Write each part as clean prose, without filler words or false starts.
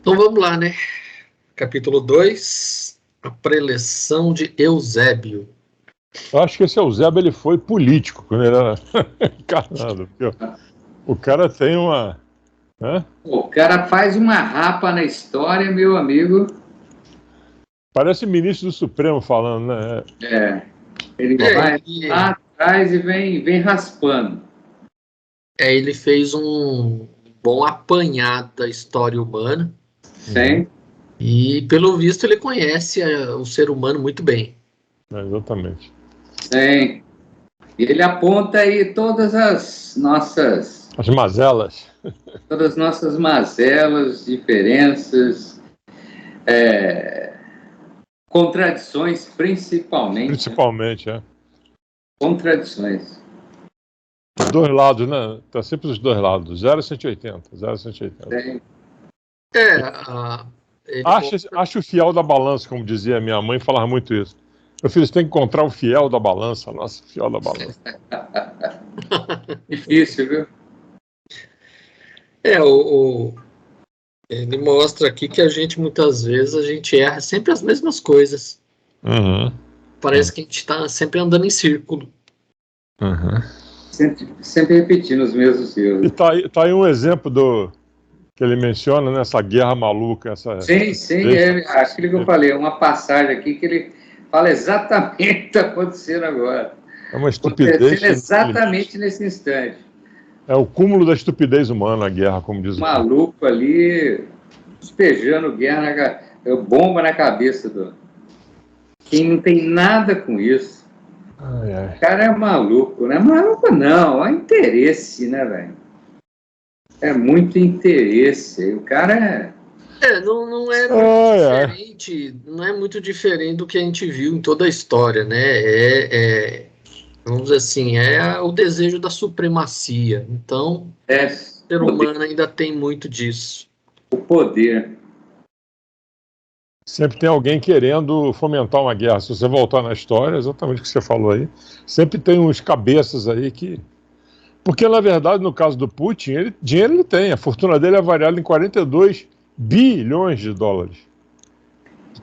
Então vamos lá, né? Capítulo 2, a preleção de Eusébio. Eu acho que esse Eusébio ele foi político quando ele era encarnado. O cara tem uma... Né? O cara faz uma rapa na história, meu amigo. Parece ministro do Supremo falando, né? Ele vai lá atrás e vem raspando. Ele fez um bom apanhado da história humana. Sim. E, pelo visto, ele conhece o ser humano muito bem. Exatamente. Sim. E ele aponta aí todas as nossas... As mazelas. Todas as nossas mazelas, diferenças, contradições, principalmente. Principalmente, né? Contradições. Os dois lados, né? Tá sempre os dois lados. 0 a 180. 0 a 180. Sim. Acha o fiel da balança, como dizia minha mãe, falava muito isso. Meu filho, você tem que encontrar o fiel da balança, nossa, fiel da balança. Difícil, viu? Ele mostra aqui que a gente, muitas vezes, a gente erra sempre as mesmas coisas. Uhum. Parece que a gente está sempre andando em círculo. Uhum. Sempre repetindo os mesmos erros. E tá aí um exemplo que ele menciona, né, essa guerra maluca. Sim, aquilo que eu falei, uma passagem aqui que ele fala exatamente o que está acontecendo agora. É uma estupidez. Acontecendo exatamente nesse instante. É o cúmulo da estupidez humana, a guerra, como diz o maluco ali, despejando bomba na cabeça do... Quem não tem nada com isso. O cara é maluco, né? Maluco não, é interesse, né, velho? É muito interesse. O cara não é muito diferente, não é muito diferente do que a gente viu em toda a história, né? Vamos dizer assim, o desejo da supremacia. Então, o ser humano ainda tem muito disso. O poder. Sempre tem alguém querendo fomentar uma guerra. Se você voltar na história, exatamente o que você falou aí, sempre tem uns cabeças aí que... Porque, na verdade, no caso do Putin, dinheiro ele tem. A fortuna dele é avaliada em 42 bilhões de dólares.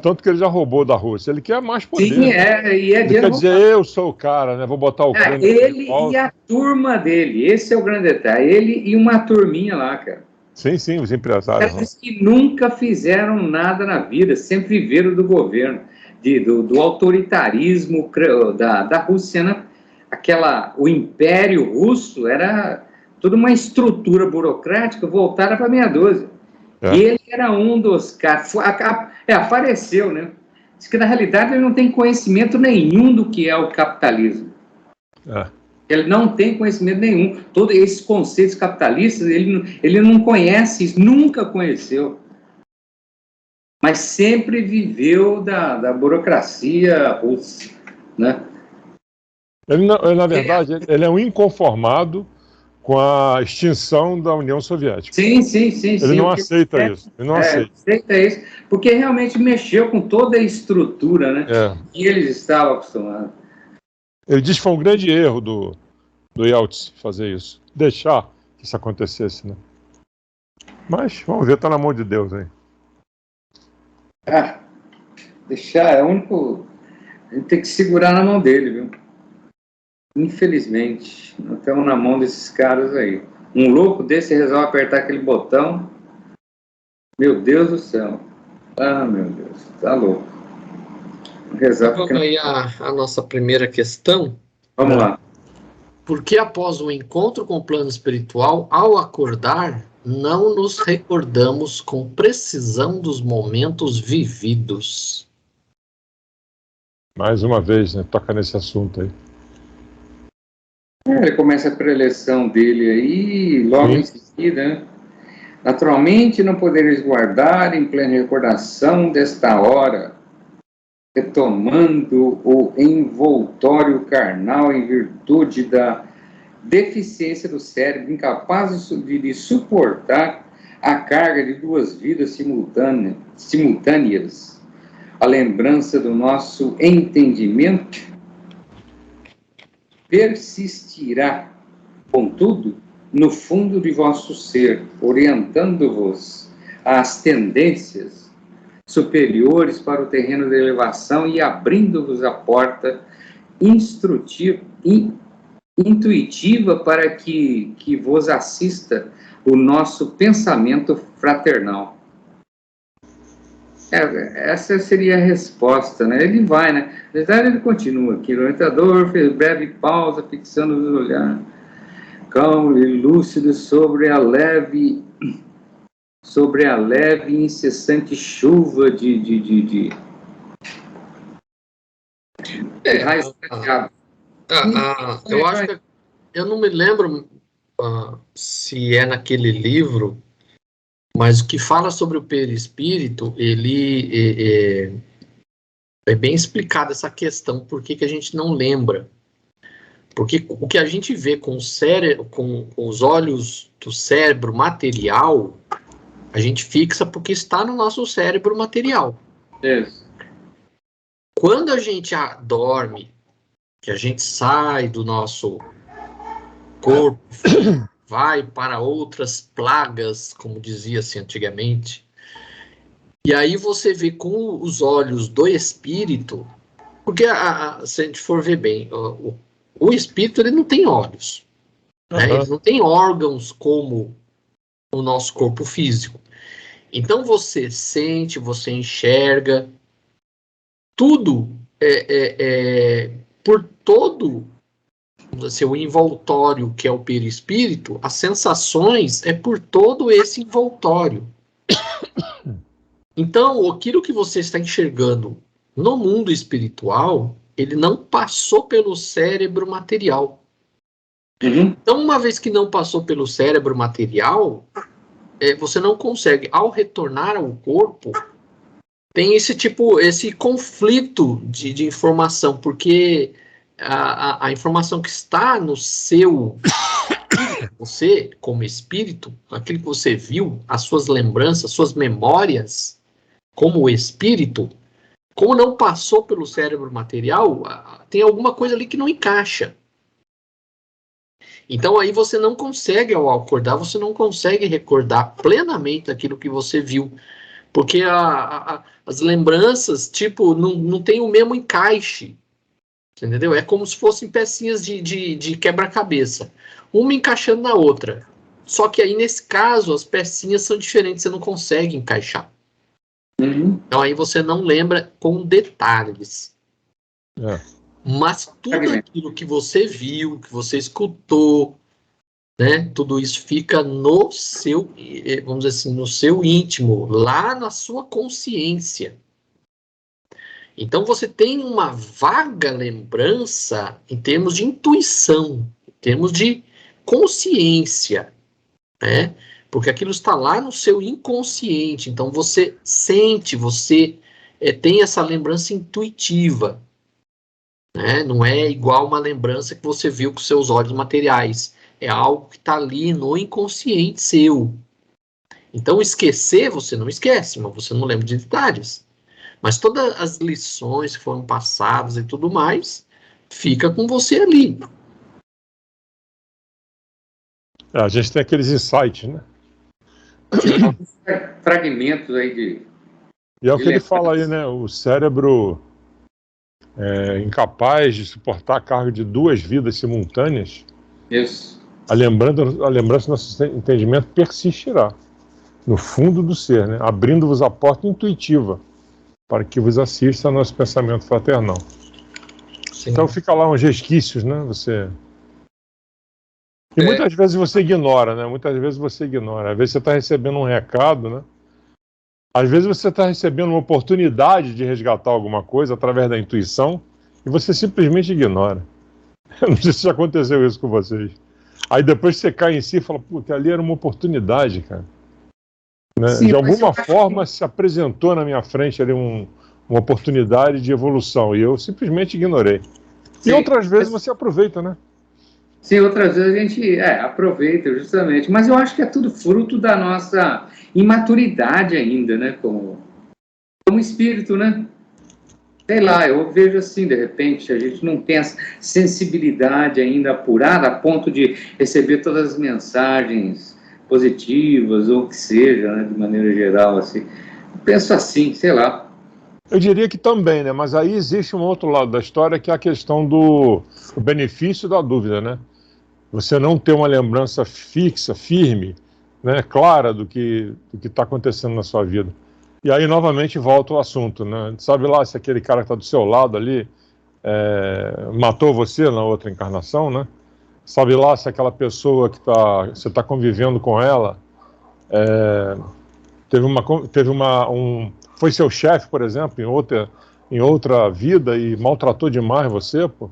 Tanto que ele já roubou da Rússia. Ele quer mais poder. Sim, ele quer dizer, eu sou o cara, né? Vou botar o crânio. Ele e a turma dele. Esse é o grande detalhe. Ele e uma turminha lá, cara. Sim, os empresários. Caras que nunca fizeram nada na vida, sempre viveram do governo, do autoritarismo da Rússia, né? O Império Russo era toda uma estrutura burocrática voltada para meia dúzia. E ele era um dos caras. Apareceu, né? Diz que na realidade ele não tem conhecimento nenhum do que é o capitalismo. Ele não tem conhecimento nenhum. Todos esses conceitos capitalistas, ele não conhece, nunca conheceu. Mas sempre viveu da burocracia russa, né? Na verdade, ele é um inconformado com a extinção da União Soviética. Sim. Ele não aceita isso. Ele não aceita isso, porque realmente mexeu com toda a estrutura, né? E eles estavam acostumados. Ele diz que foi um grande erro do Yeltsin fazer isso. Deixar que isso acontecesse, né? Mas, vamos ver, tá na mão de Deus aí. Deixar é o único... A gente tem que segurar na mão dele, viu? Infelizmente, nós estamos na mão desses caras aí. Um louco desse resolve apertar aquele botão. Meu Deus do céu. Meu Deus, tá louco. Vamos aí a nossa primeira questão. Vamos lá. Porque após o encontro com o plano espiritual, ao acordar, não nos recordamos com precisão dos momentos vividos? Mais uma vez, né? Toca nesse assunto aí. Ele começa a preleção dele aí, logo em seguida, né? Naturalmente, não poderes guardar em plena recordação desta hora, retomando o envoltório carnal em virtude da deficiência do cérebro, incapaz de suportar a carga de duas vidas simultâneas, a lembrança do nosso entendimento persistirá, contudo, no fundo de vosso ser, orientando-vos as tendências superiores para o terreno da elevação e abrindo-vos a porta intuitiva para que vos assista o nosso pensamento fraternal. Essa seria a resposta, né? Ele vai, né? Na verdade, ele continua aqui. O orientador fez breve pausa, fixando o olhar calmo e lúcido sobre a leve e incessante chuva de raios prateados. Eu acho que eu não me lembro se é naquele livro, mas o que fala sobre o perispírito, ele é bem explicado essa questão, por que a gente não lembra. Porque o que a gente vê com os olhos do cérebro material, a gente fixa porque está no nosso cérebro material. Isso. Quando a gente dorme, que a gente sai do nosso corpo, vai para outras plagas, como dizia-se antigamente, e aí você vê com os olhos do espírito, porque se a gente for ver bem, o espírito ele não tem olhos, né? Ele não tem órgãos como o nosso corpo físico. Então você sente, você enxerga, tudo por todo o envoltório que é o perispírito, as sensações é por todo esse envoltório. Então, aquilo que você está enxergando no mundo espiritual, ele não passou pelo cérebro material. Então, uma vez que não passou pelo cérebro material, você não consegue, ao retornar ao corpo, tem esse conflito de informação, porque a informação que está no seu, você como espírito, aquilo que você viu, as suas lembranças, suas memórias, como espírito, como não passou pelo cérebro material, tem alguma coisa ali que não encaixa. Então aí você não consegue, ao acordar, você não consegue recordar plenamente aquilo que você viu, porque as lembranças, não tem o mesmo encaixe, entendeu? É como se fossem pecinhas de quebra-cabeça, uma encaixando na outra. Só que aí, nesse caso, as pecinhas são diferentes, você não consegue encaixar. Então aí você não lembra com detalhes. Mas tudo aquilo que você viu, que você escutou, né, tudo isso fica no seu, vamos dizer assim, no seu íntimo, lá na sua consciência. Então você tem uma vaga lembrança em termos de intuição, em termos de consciência, né? Porque aquilo está lá no seu inconsciente, então você sente, você tem essa lembrança intuitiva, né? Não é igual uma lembrança que você viu com seus olhos materiais, é algo que está ali no inconsciente seu. Então esquecer, você não esquece, mas você não lembra de detalhes. Mas todas as lições que foram passadas e tudo mais, fica com você ali. A gente tem aqueles insights, né? Fragmentos aí de... E é o que ele fala aí, né? O cérebro é incapaz de suportar a carga de 2 vidas simultâneas. Isso. A lembrança do nosso entendimento persistirá no fundo do ser, né? Abrindo-vos a porta intuitiva para que vos assista ao nosso pensamento fraternal. Sim. Então fica lá uns resquícios, né? E muitas vezes você ignora, né? Muitas vezes você ignora. Às vezes você está recebendo um recado, né? Às vezes você está recebendo uma oportunidade de resgatar alguma coisa através da intuição e você simplesmente ignora. Eu não sei se já aconteceu isso com vocês. Aí depois você cai em si e fala, puta, ali era uma oportunidade, cara. Né? Sim, de alguma forma se apresentou na minha frente ali uma oportunidade de evolução e eu simplesmente ignorei. Sim, e outras vezes você aproveita, né? Sim, outras vezes a gente aproveita, justamente. Mas eu acho que é tudo fruto da nossa imaturidade ainda, né? Como espírito, né? Sei lá, eu vejo assim, de repente, a gente não tem essa sensibilidade ainda apurada a ponto de receber todas as mensagens positivas, ou o que seja, né, de maneira geral, assim. Eu penso assim, sei lá. Eu diria que também, né? Mas aí existe um outro lado da história, que é a questão do benefício da dúvida, né? Você não ter uma lembrança fixa, firme, né, clara do que está acontecendo na sua vida. E aí, novamente, volta o assunto, né? Sabe lá se aquele cara que está do seu lado ali matou você na outra encarnação, né? Sabe lá se aquela pessoa que você está convivendo com ela foi seu chefe, por exemplo, em outra vida e maltratou demais você, pô.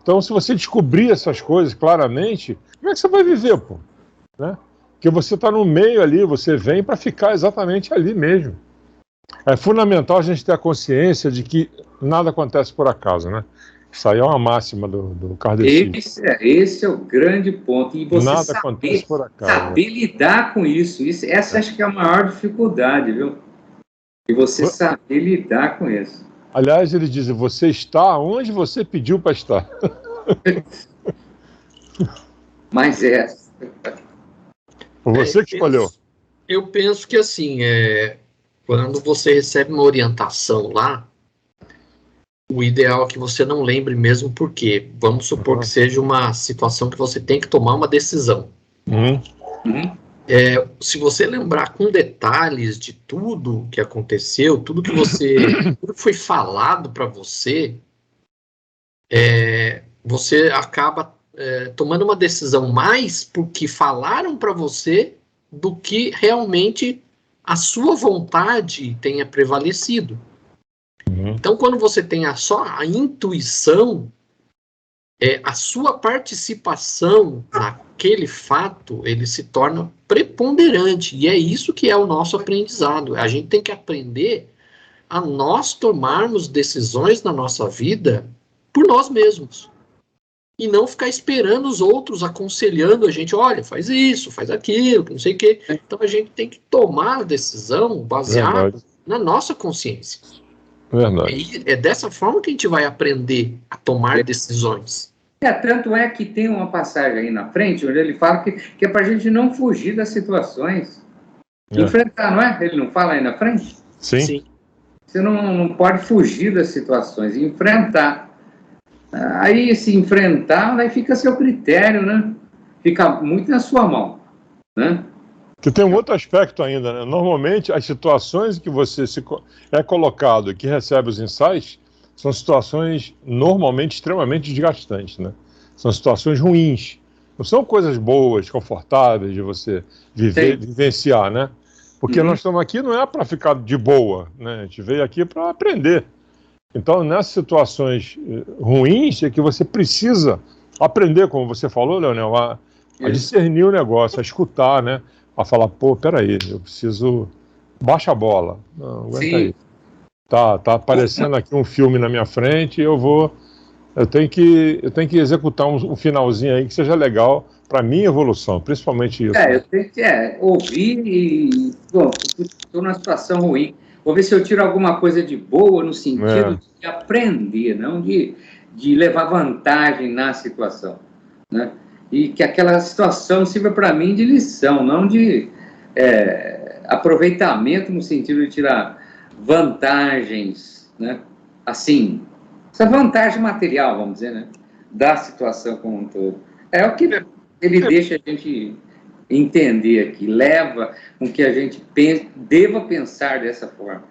Então, se você descobrir essas coisas claramente, como é que você vai viver, pô? Né? Porque você está no meio ali, você vem para ficar exatamente ali mesmo. É fundamental a gente ter a consciência de que nada acontece por acaso, né? Isso aí é uma máxima do kardecismo. Esse é o grande ponto. E você Nada acontece por acaso. saber lidar com isso. Essa acho que é a maior dificuldade, viu? E você saber lidar com isso. Aliás, ele diz, você está onde você pediu para estar. Mas Você que escolheu. Eu penso que assim, quando você recebe uma orientação lá, o ideal é que você não lembre mesmo por quê. Vamos supor que seja uma situação que você tem que tomar uma decisão. Se você lembrar com detalhes de tudo que aconteceu, tudo que foi falado para você, você acaba tomando uma decisão mais porque falaram para você do que realmente a sua vontade tenha prevalecido. Então, quando você tem só a intuição, a sua participação naquele fato, ele se torna preponderante. E é isso que é o nosso aprendizado. A gente tem que aprender a nós tomarmos decisões na nossa vida por nós mesmos. E não ficar esperando os outros aconselhando a gente, olha, faz isso, faz aquilo, não sei o quê. Então, a gente tem que tomar a decisão baseada na nossa consciência. Verdade. É dessa forma que a gente vai aprender a tomar decisões. Tanto é que tem uma passagem aí na frente, onde ele fala que é para a gente não fugir das situações. Enfrentar, não é? Ele não fala aí na frente? Sim. Você não pode fugir das situações, enfrentar. Aí, se enfrentar, aí fica a seu critério, né? Fica muito na sua mão, né? Que tem um outro aspecto ainda, né? Normalmente, as situações em que você é colocado e que recebe os insights são situações normalmente extremamente desgastantes, né? São situações ruins. Não são coisas boas, confortáveis de você vivenciar, né? Porque nós estamos aqui não é para ficar de boa, né? A gente veio aqui para aprender. Então, nessas situações ruins é que você precisa aprender, como você falou, Leonel, a discernir o negócio, a escutar, né? A falar, pô, peraí, eu preciso... Baixa a bola. Não, aguenta aí. Tá aparecendo aqui um filme na minha frente, eu tenho que executar um finalzinho aí que seja legal para minha evolução, principalmente isso. Eu tenho que ouvir e... Bom, estou numa situação ruim. Vou ver se eu tiro alguma coisa de boa no sentido de aprender, não de levar vantagem na situação, né? E que aquela situação sirva para mim de lição, não de aproveitamento no sentido de tirar vantagens, né? Assim, essa vantagem material, vamos dizer, né? Da situação como um todo. É o que ele deixa a gente entender aqui, leva com que a gente deva pensar dessa forma.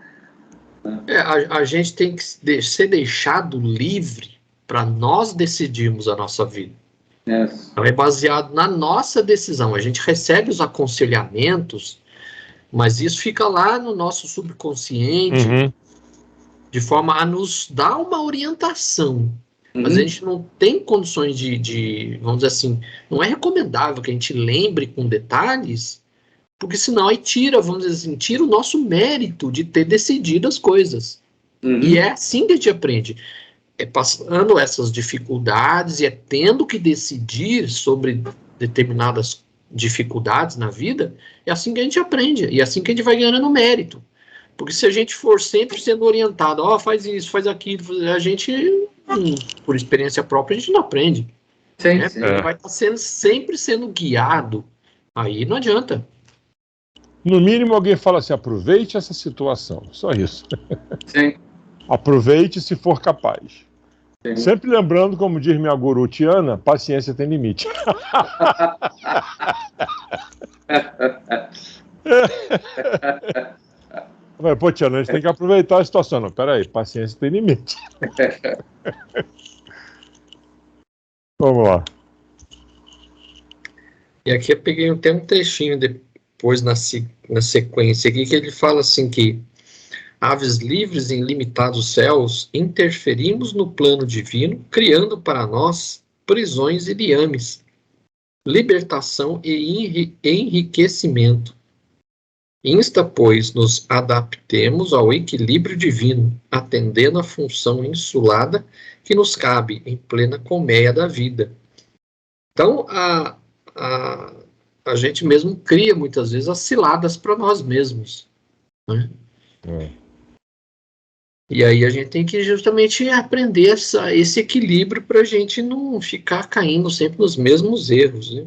Né? A gente tem que ser deixado livre para nós decidirmos a nossa vida. Então, é baseado na nossa decisão. A gente recebe os aconselhamentos, mas isso fica lá no nosso subconsciente, de forma a nos dar uma orientação. Mas a gente não tem condições vamos dizer assim, não é recomendável que a gente lembre com detalhes, porque senão aí vamos dizer assim, tira o nosso mérito de ter decidido as coisas. E é assim que a gente aprende. É passando essas dificuldades e é tendo que decidir sobre determinadas dificuldades na vida, é assim que a gente aprende, e é assim que a gente vai ganhando mérito. Porque se a gente for sempre sendo orientado, faz isso, faz aquilo, a gente, por experiência própria, a gente não aprende. Sim. Vai estar sempre sendo guiado Aí não adianta. No mínimo, alguém fala assim: aproveite essa situação. Só isso. Sim. Aproveite se for capaz. Sim. Sempre lembrando, como diz minha guru Tiana, paciência tem limite. Pô, Tiana, a gente tem que aproveitar a situação. Não, peraí, paciência tem limite. Vamos lá. E aqui eu peguei até um trechinho depois na sequência aqui, que ele fala assim que aves livres em limitados céus, interferimos no plano divino, criando para nós prisões e liames, libertação e enriquecimento. Insta, pois, nos adaptemos ao equilíbrio divino, atendendo à função insulada que nos cabe em plena colmeia da vida. Então, a gente mesmo cria, muitas vezes, as ciladas para nós mesmos, né? E aí a gente tem que justamente aprender esse equilíbrio para a gente não ficar caindo sempre nos mesmos erros, né?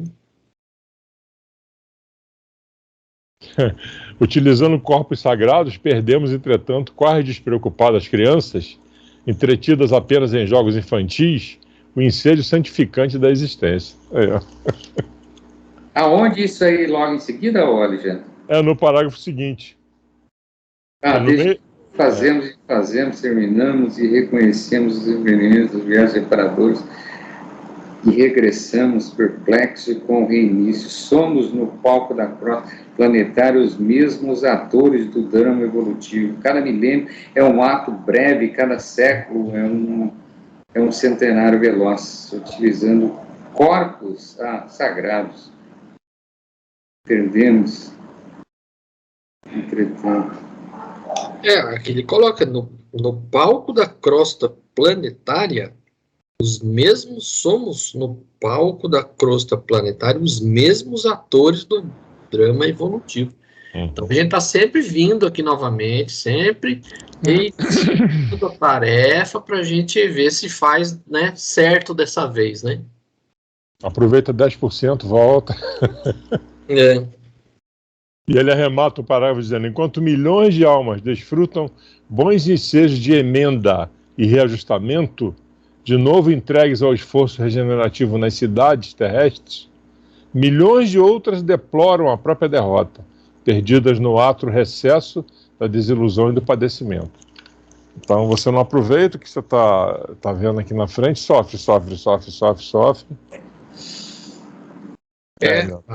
Utilizando corpos sagrados, perdemos, entretanto, quase despreocupadas crianças, entretidas apenas em jogos infantis, o ensejo santificante da existência. Aonde isso aí logo em seguida, Alexandre? É no parágrafo seguinte. Fazemos, terminamos e reconhecemos os inconvenientes dos viagens reparadores e regressamos perplexos com o reinício. Somos no palco da crosta planetária os mesmos atores do drama evolutivo. Cada milênio é um ato breve, cada século é um centenário veloz, utilizando corpos sagrados. Perdemos, entretanto. Aqui ele coloca no palco da crosta planetária, somos no palco da crosta planetária os mesmos atores do drama evolutivo. Então a gente está sempre vindo aqui novamente, sempre toda a tarefa para a gente ver se faz, né, certo dessa vez, né? Aproveita 10%, volta. E ele arremata o parágrafo dizendo: enquanto milhões de almas desfrutam bons ensejos de emenda e reajustamento, de novo entregues ao esforço regenerativo nas cidades terrestres, milhões de outras deploram a própria derrota, perdidas no atro recesso da desilusão e do padecimento. Então você não aproveita o que você está vendo aqui na frente, sofre.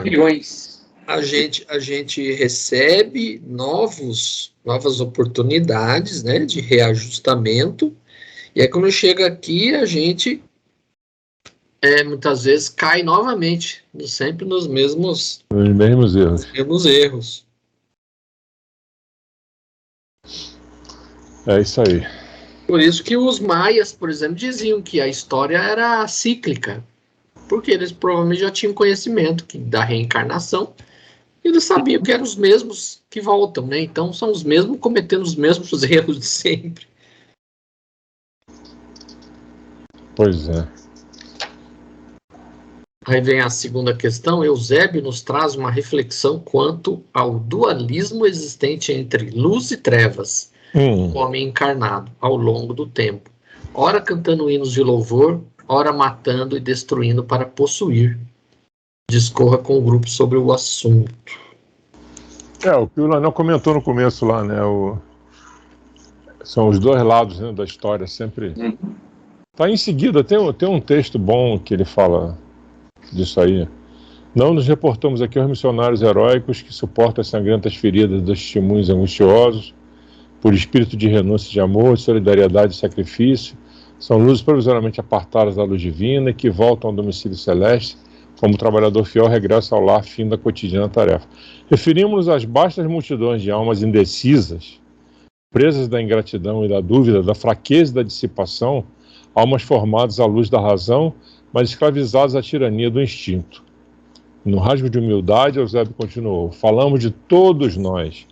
Milhões. A gente recebe novas oportunidades, né, de reajustamento, e aí quando chega aqui a gente muitas vezes cai novamente, sempre nos mesmos erros. É isso aí. Por isso que os maias, por exemplo, diziam que a história era cíclica, porque eles provavelmente já tinham conhecimento da reencarnação. Eles sabiam que eram os mesmos que voltam, né? Então são os mesmos cometendo os mesmos erros de sempre. Pois é. Aí vem a segunda questão. Eusébio nos traz uma reflexão quanto ao dualismo existente entre luz e trevas, o homem encarnado, ao longo do tempo. Ora cantando hinos de louvor, ora matando e destruindo para possuir. Discorra com o grupo sobre o assunto. O que o Lanel comentou no começo lá, né? São os dois lados, né, da história, sempre. Tá em seguida, tem um texto bom que ele fala disso aí. Não nos reportamos aqui aos missionários heróicos que suportam as sangrentas feridas dos testemunhos angustiosos, por espírito de renúncia, de amor, de solidariedade e sacrifício. São luzes provisoriamente apartadas da luz divina e que voltam ao domicílio celeste, como o trabalhador fiel regressa ao lar, fim da cotidiana tarefa. Referimos-nos às vastas multidões de almas indecisas, presas da ingratidão e da dúvida, da fraqueza e da dissipação, almas formadas à luz da razão, mas escravizadas à tirania do instinto. No rasgo de humildade, Eusébio continuou: falamos de todos nós.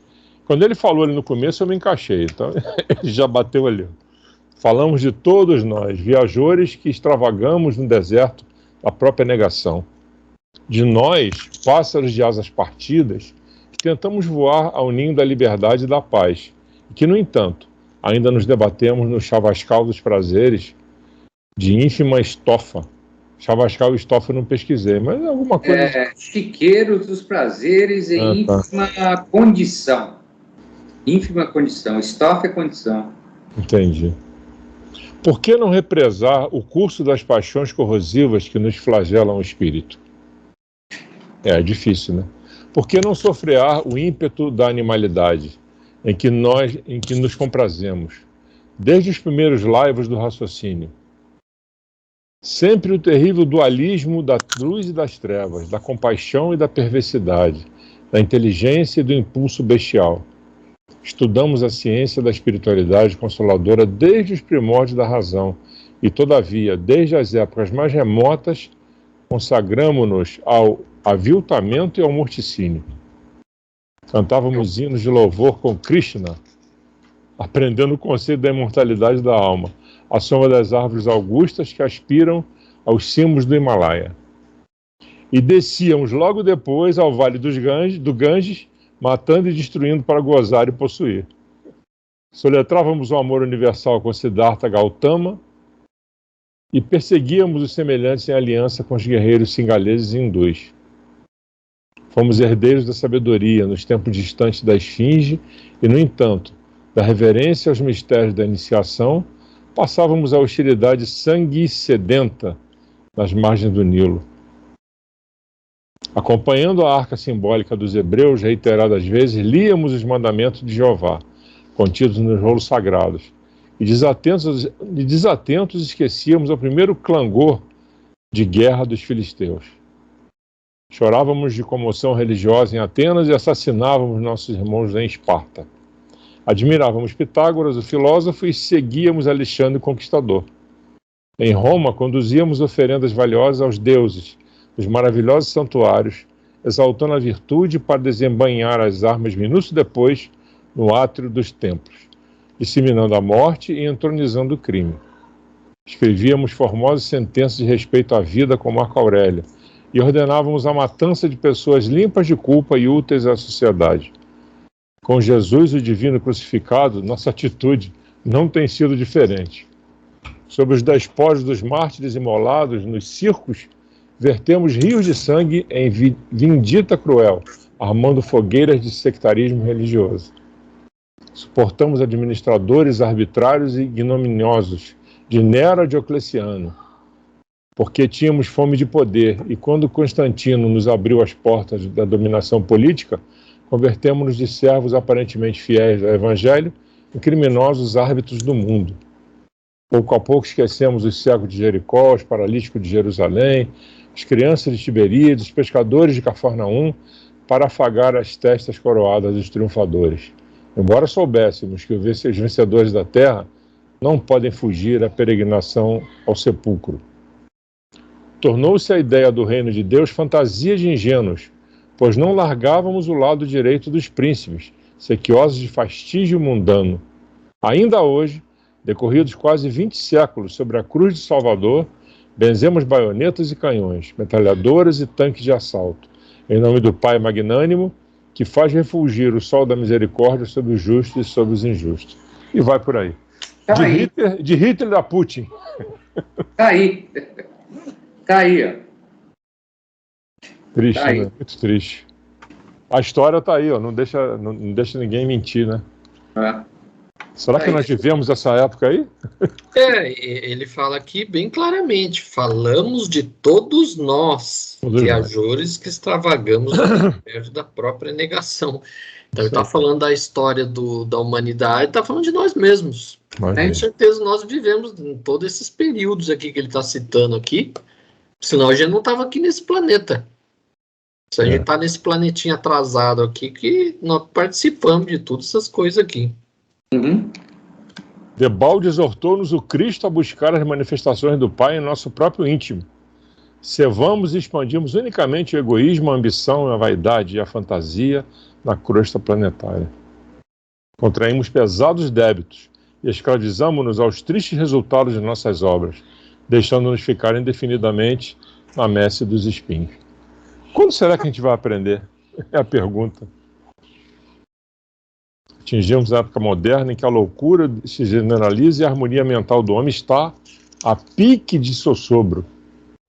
Quando ele falou ali no começo, eu me encaixei, então ele já bateu ali. Falamos de todos nós, viajores que extravagamos no deserto a própria negação. De nós, pássaros de asas partidas, que tentamos voar ao ninho da liberdade e da paz, e que, no entanto, ainda nos debatemos no chavascal dos prazeres de ínfima estofa. Chavascal e estofa eu não pesquisei, mas alguma coisa... Chiqueiros dos prazeres em ínfima condição. Ínfima condição. Estofa é condição. Entendi. Por que não represar o curso das paixões corrosivas que nos flagelam o espírito? É difícil, né? Por que não sofrear o ímpeto da animalidade em que nos comprazemos, desde os primeiros laivos do raciocínio? Sempre o terrível dualismo da luz e das trevas, da compaixão e da perversidade, da inteligência e do impulso bestial. Estudamos a ciência da espiritualidade consoladora desde os primórdios da razão e, todavia, desde as épocas mais remotas, consagramo-nos ao aviltamento e ao morticínio. Cantávamos hinos de louvor com Krishna, aprendendo o conceito da imortalidade da alma, à sombra das árvores augustas que aspiram aos cimos do Himalaia. E descíamos logo depois ao vale do Ganges, matando e destruindo para gozar e possuir. Soletrávamos o amor universal com Siddhartha Gautama e perseguíamos os semelhantes em aliança com os guerreiros singaleses e hindus. Fomos herdeiros da sabedoria nos tempos distantes da esfinge e, no entanto, da reverência aos mistérios da iniciação, passávamos a hostilidade sangue-sedenta nas margens do Nilo. Acompanhando a arca simbólica dos hebreus, reiteradas vezes, líamos os mandamentos de Jeová, contidos nos rolos sagrados, e desatentos esquecíamos o primeiro clangor de guerra dos filisteus. Chorávamos de comoção religiosa em Atenas e assassinávamos nossos irmãos em Esparta. Admirávamos Pitágoras, o filósofo, e seguíamos Alexandre o Conquistador. Em Roma, conduzíamos oferendas valiosas aos deuses, nos maravilhosos santuários, exaltando a virtude para desembainhar as armas minutos depois no átrio dos templos, disseminando a morte e entronizando o crime. Escrevíamos formosas sentenças de respeito à vida com Marco Aurélio e ordenávamos a matança de pessoas limpas de culpa e úteis à sociedade. Com Jesus, o divino crucificado, nossa atitude não tem sido diferente. Sob os despojos dos mártires imolados nos circos, vertemos rios de sangue em vindita cruel, armando fogueiras de sectarismo religioso. Suportamos administradores arbitrários e ignominiosos, de Nero a Diocleciano, porque tínhamos fome de poder, e quando Constantino nos abriu as portas da dominação política, convertemos-nos de servos aparentemente fiéis ao Evangelho em criminosos árbitros do mundo. Pouco a pouco esquecemos os cegos de Jericó, os paralíticos de Jerusalém, as crianças de Tiberíades, os pescadores de Cafarnaum, para afagar as testas coroadas dos triunfadores. Embora soubéssemos que os vencedores da terra não podem fugir à peregrinação ao sepulcro. Tornou-se a ideia do reino de Deus fantasia de ingênuos, pois não largávamos o lado direito dos príncipes, sequiosos de fastígio mundano. Ainda hoje, decorridos quase 20 séculos sobre a cruz de Salvador, benzemos baionetas e canhões, metralhadoras e tanques de assalto, em nome do Pai magnânimo, que faz refulgir o sol da misericórdia sobre os justos e sobre os injustos. E vai por aí. De Hitler a Putin. Tá aí. Tá aí, ó. Triste, tá aí. Né? Muito triste. A história tá aí, ó. Não deixa ninguém mentir, né? Será que nós vivemos essa época aí? Ele fala aqui bem claramente, falamos de todos nós, viajores que extravagamos perto da própria negação. Então ele está falando da história da humanidade, está falando de nós mesmos. Com certeza nós vivemos em todos esses períodos aqui que ele está citando aqui, senão a gente não estava aqui nesse planeta. Se a gente está nesse planetinha atrasado aqui, que nós participamos de todas essas coisas aqui. Debalde exortou-nos o Cristo a buscar as manifestações do Pai em nosso próprio íntimo. Cevamos e expandimos unicamente o egoísmo, a ambição, a vaidade e a fantasia na crosta planetária. Contraímos pesados débitos e escravizamos-nos aos tristes resultados de nossas obras, deixando-nos ficar indefinidamente na messe dos espinhos. Quando será que a gente vai aprender? É a pergunta. Atingimos a época moderna em que a loucura se generaliza e a harmonia mental do homem está a pique de sossobro.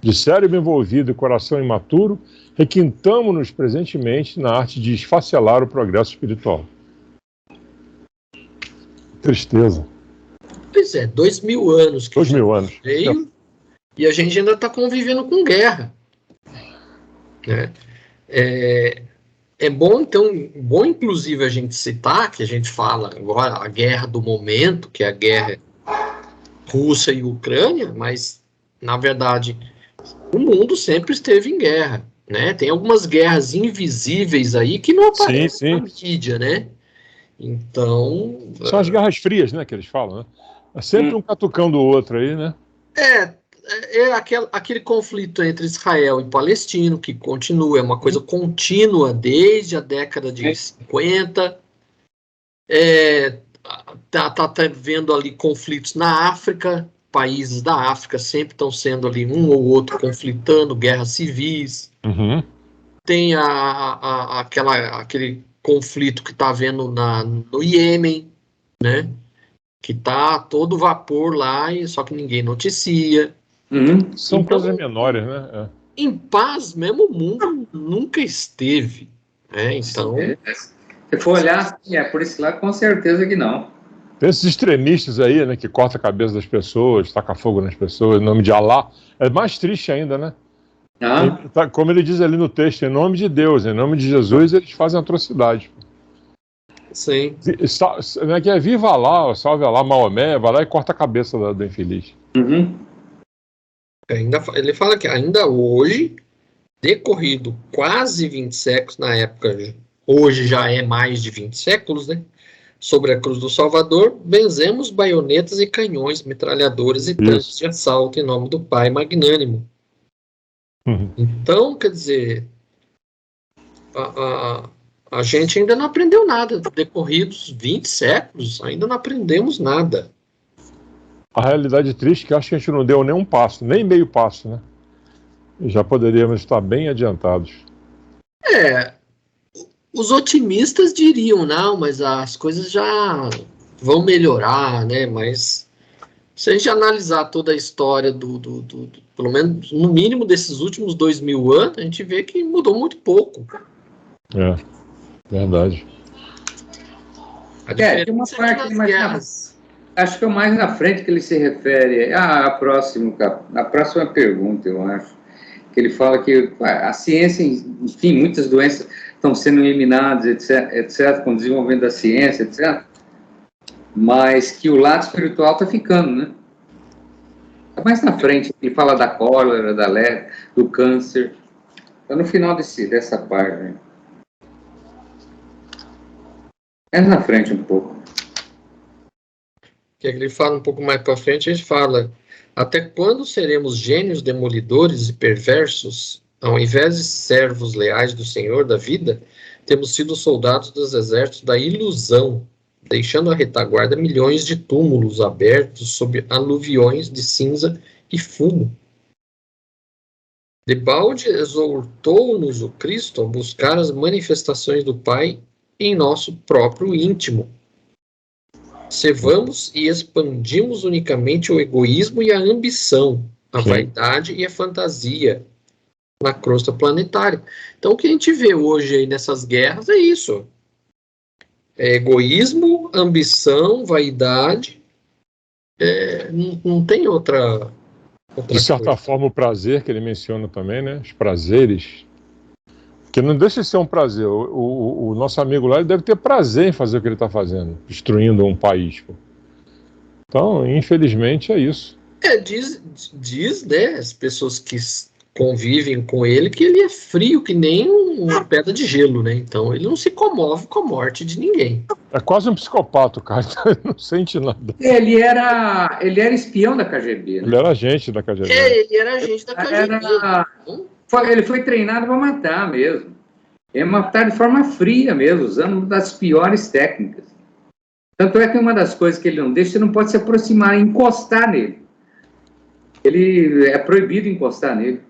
De cérebro envolvido e coração imaturo, requintamo-nos presentemente na arte de esfacelar o progresso espiritual. Tristeza. Pois é, 2000 anos que 2000 anos. veio e a gente ainda está convivendo com guerra. Né? É bom, então, bom inclusive a gente citar, que a gente fala agora a guerra do momento, que é a guerra Rússia e Ucrânia, mas, na verdade, o mundo sempre esteve em guerra. Né? Tem algumas guerras invisíveis aí que não aparecem na mídia, né? Então... São as guerras frias, né, que eles falam, né? É sempre um catucando o outro aí, né? É aquele conflito entre Israel e Palestina, que continua, é uma coisa contínua desde a década de 50. Tá vendo ali conflitos na África, países da África sempre estão sendo ali um ou outro conflitando, guerras civis. Uhum. Tem aquele conflito que está havendo no Iêmen, né? Que tá todo vapor lá, só que ninguém noticia. São coisas menores, né? Em paz mesmo o mundo nunca esteve. Né? Então... Se for olhar, por esse lado, com certeza que não. Tem esses extremistas aí, né, que cortam a cabeça das pessoas, tacam fogo nas pessoas, em nome de Alá. É mais triste ainda, né? Como ele diz ali no texto, em nome de Deus, em nome de Jesus, eles fazem atrocidade. Sim. Que é viva Alá, salve Alá, Maomé, vai lá e corta a cabeça do infeliz. Ele fala que ainda hoje, decorrido quase 20 séculos, na época, hoje já é mais de 20 séculos, né? Sobre a cruz do Salvador, benzemos baionetas e canhões, metralhadoras e tanques de assalto em nome do Pai magnânimo. Então, quer dizer, a gente ainda não aprendeu nada. Decorridos 20 séculos, ainda não aprendemos nada. A realidade triste é que acho que a gente não deu nem um passo, nem meio passo, né? E já poderíamos estar bem adiantados. Os otimistas diriam, não, mas as coisas já vão melhorar, né? Mas se a gente analisar toda a história pelo menos, no mínimo, desses últimos 2000 anos, a gente vê que mudou muito pouco. Verdade. Tem uma parte mais acho que é o mais na frente que ele se refere à próxima pergunta, eu acho. Que ele fala que a ciência, enfim, muitas doenças estão sendo eliminadas, etc., com o desenvolvimento da ciência, etc., mas que o lado espiritual está ficando, né? Mais na frente, ele fala da cólera, da lepra, do câncer. Está no final dessa página. Mais na frente um pouco. Que ele fala um pouco mais para frente, a gente fala: até quando seremos gênios demolidores e perversos? Ao invés de servos leais do Senhor da vida, temos sido soldados dos exércitos da ilusão, deixando à retaguarda milhões de túmulos abertos sob aluviões de cinza e fumo. Debalde exortou-nos o Cristo a buscar as manifestações do Pai em nosso próprio íntimo. Cevamos e expandimos unicamente o egoísmo e a ambição, a vaidade e a fantasia na crosta planetária. Então, o que a gente vê hoje aí nessas guerras é isso. É egoísmo, ambição, vaidade. Não tem outra de certa coisa. forma, o prazer que ele menciona também, né? Os prazeres. Que não deixa de ser um prazer. O nosso amigo lá, ele deve ter prazer em fazer o que ele está fazendo, destruindo um país. Pô. Então, infelizmente, é isso. Diz, né, as pessoas que convivem com ele, que ele é frio que nem uma pedra de gelo, né? Então, ele não se comove com a morte de ninguém. É quase um psicopata, o cara. Ele não sente nada. Ele era espião da KGB. Né? Ele era agente da KGB. Ele era agente da KGB. Ele foi treinado para matar mesmo. Ele matar de forma fria mesmo, usando uma das piores técnicas. Tanto é que uma das coisas que ele não deixa, você não pode se aproximar, encostar nele. Ele é proibido encostar nele.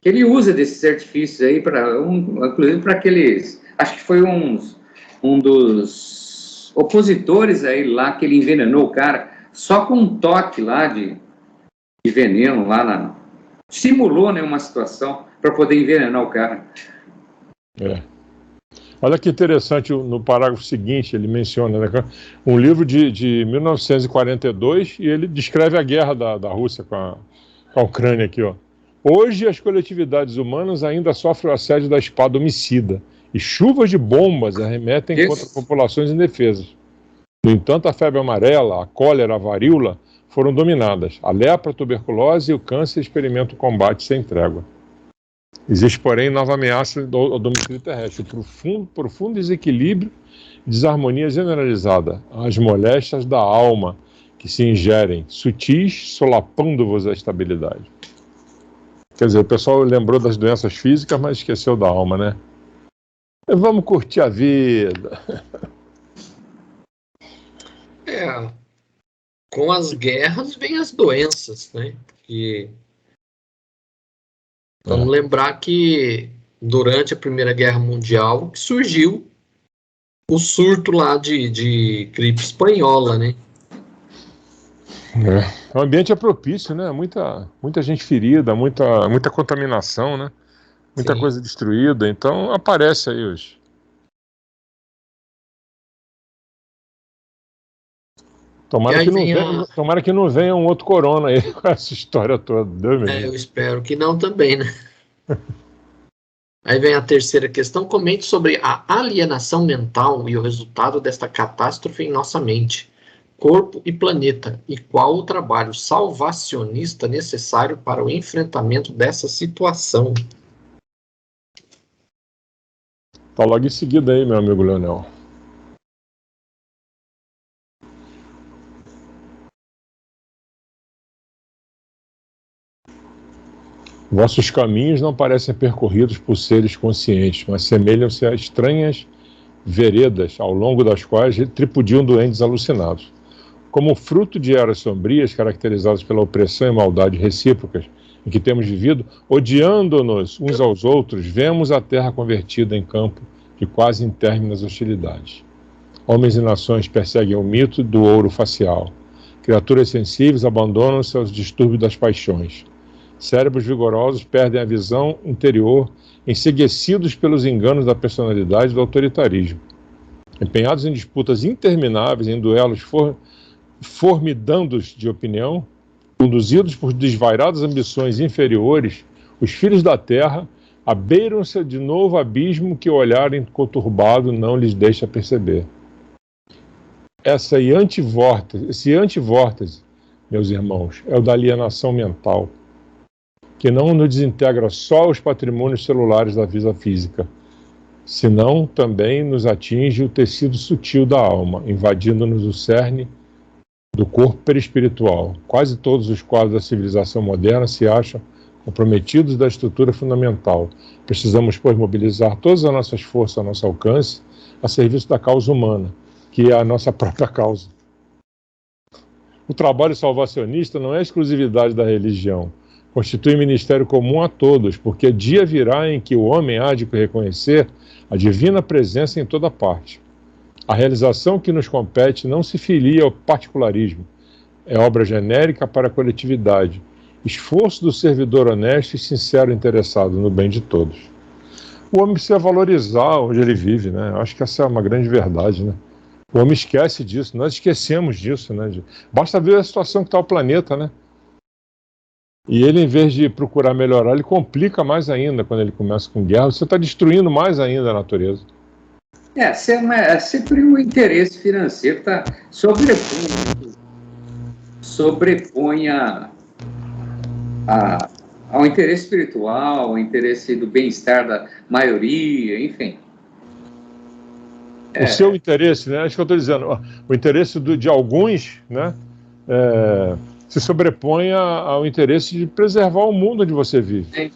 que ele usa desses artifícios aí, inclusive para aqueles... Acho que foi um dos opositores aí lá, que ele envenenou o cara, só com um toque lá de veneno lá simulou, né, uma situação para poder envenenar o cara. Olha que interessante, no parágrafo seguinte ele menciona, né, um livro de 1942, e ele descreve a guerra da Rússia com a Ucrânia aqui, ó. Hoje as coletividades humanas ainda sofrem o assédio da espada homicida, e chuvas de bombas arremetem contra populações indefesas. No entanto, a febre amarela, a cólera, a varíola foram dominadas. A lepra, a tuberculose e o câncer experimentam combate sem trégua. Existe, porém, nova ameaça ao domicílio terrestre, o profundo desequilíbrio e desarmonia generalizada, as moléstias da alma que se ingerem, sutis, solapando-vos a estabilidade. Quer dizer, o pessoal lembrou das doenças físicas, mas esqueceu da alma, né? Vamos curtir a vida. Com as guerras vem as doenças, né? Vamos lembrar que durante a Primeira Guerra Mundial surgiu o surto lá de gripe espanhola, né? O ambiente é propício, né? Muita gente ferida, muita contaminação, né? Muita coisa destruída, então aparece aí hoje. Tomara que não venha um outro corona aí com essa história toda. Eu espero que não também, né? Aí vem a terceira questão. Comente sobre a alienação mental e o resultado desta catástrofe em nossa mente, corpo e planeta, e qual o trabalho salvacionista necessário para o enfrentamento dessa situação. Tá logo em seguida aí, meu amigo Leonel. Vossos caminhos não parecem percorridos por seres conscientes, mas semelham-se a estranhas veredas, ao longo das quais tripudiam doentes alucinados. Como fruto de eras sombrias, caracterizadas pela opressão e maldade recíprocas em que temos vivido, odiando-nos uns aos outros, vemos a terra convertida em campo de quase intérminas hostilidades. Homens e nações perseguem o mito do ouro facial. Criaturas sensíveis abandonam-se aos distúrbios das paixões. Cérebros vigorosos perdem a visão interior, enceguecidos pelos enganos da personalidade e do autoritarismo. Empenhados em disputas intermináveis, em duelos formidandos de opinião, conduzidos por desvairadas ambições inferiores, os filhos da terra abeiram-se de novo abismo que o olhar conturbado não lhes deixa perceber. Esse antivórtice, meus irmãos, é o da alienação mental, que não nos desintegra só os patrimônios celulares da vida física, senão também nos atinge o tecido sutil da alma, invadindo-nos o cerne do corpo perispiritual. Quase todos os quadros da civilização moderna se acham comprometidos da estrutura fundamental. Precisamos, pois, mobilizar todas as nossas forças ao nosso alcance a serviço da causa humana, que é a nossa própria causa. O trabalho salvacionista não é exclusividade da religião, constitui ministério comum a todos, porque dia virá em que o homem há de reconhecer a divina presença em toda parte. A realização que nos compete não se filia ao particularismo, é obra genérica para a coletividade, esforço do servidor honesto e sincero interessado no bem de todos. O homem precisa valorizar onde ele vive, né? Eu acho que essa é uma grande verdade, né? O homem esquece disso, nós esquecemos disso, né? Basta ver a situação que está o planeta, né? E ele, em vez de procurar melhorar, ele complica mais ainda quando ele começa com guerra. Você está destruindo mais ainda a natureza. Sempre o interesse financeiro está sobrepõe ao interesse espiritual, ao interesse do bem-estar da maioria, enfim. O seu interesse, né? Acho que eu estou dizendo, o interesse de alguns, né? Se sobrepõe ao interesse de preservar o mundo onde você vive. Sim.